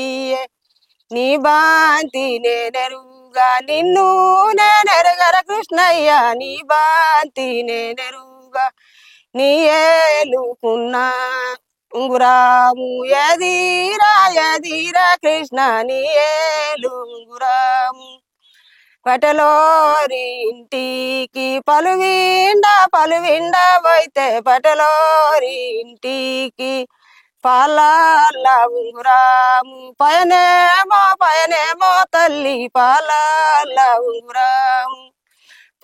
నీ బాంతి నేనెరుగా నిన్ను నేనెరగర కృష్ణయ్య, నీ బాంతి నేనెరుగా నీ ఏలుకున్నా ఉంగురాము ఎదీరా కృష్ణ, నీ ఏలు ఉంగురాము, పటలోరి ఇంటికి పలువిండా పోయితే, పటలోరి ఇంటికి పాలాల ఉంగురాము, పయనేమో తల్లి పాలాల ఉంగురాము,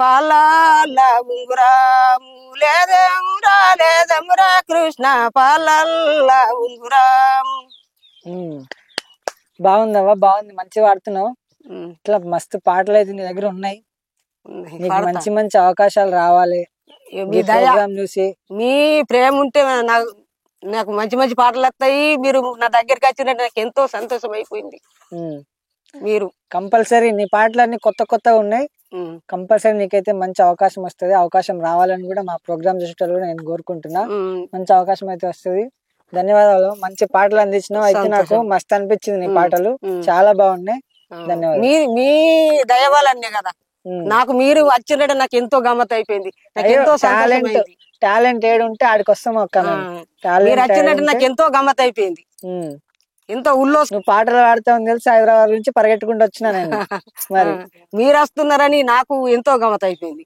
పాలాల ఉంగురాము లేదెమురా కృష్ణ, పాలల్ల ఉంగురాము. బాగుందవ్వా, బాగుంది, మంచిగా పాడుతున్నావు. ఇట్లా మస్తు పాటలు అయితే నీ దగ్గర ఉన్నాయి. నీకు మంచి మంచి అవకాశాలు రావాలి. చూసి మీ ప్రేమ ఉంటే నాకు నాకు మంచి మంచి పాటలు వస్తాయి. మీరు నా దగ్గరికి వచ్చినట్టు నాకు ఎంతో సంతోషం అయిపోయింది. మీరు కంపల్సరీ నీ పాటలన్నీ కొత్త కొత్తగా ఉన్నాయి. ఉమ్, కంపల్సరీ నీకైతే మంచి అవకాశం వస్తుంది. అవకాశం రావాలని కూడా మా ప్రోగ్రామ్ చూసేటప్పుడు కూడా నేను కోరుకుంటున్నా. ఉమ్, మంచి అవకాశం అయితే వస్తుంది. ధన్యవాదాలు. మంచి పాటలు అందించినావు. అయితే నాకు సంతోషం. మస్తు అనిపించింది నీ పాటలు, ఉమ్. చాలా బాగున్నాయి. ఆ. ధన్యవాదాలు. మీ దయవాలన్నే కదా ఉమ్. నాకు మీరు వచ్చినట్టు నాకు ఎంతో గమ్మత్ అయిపోయింది. నాకు ఎంతో సంతోషం అయింది. టాలెంట్ ఏడు ఉంటే ఆడికి వస్తాం అక్క. ఆ. మీరు వచ్చినట్టు నాకు ఎంతో గమ్మత్ అయిపోయింది. ఎంతో ఉల్లోసం. నువ్వు పాటలు పాడతావని తెలిసి హైదరాబాద్ నుంచి పరిగెట్టుకుంటూ వచ్చినా నేను. మరి మీరు వస్తున్నారని నాకు ఎంతో గమ్మత్ అయిపోయింది.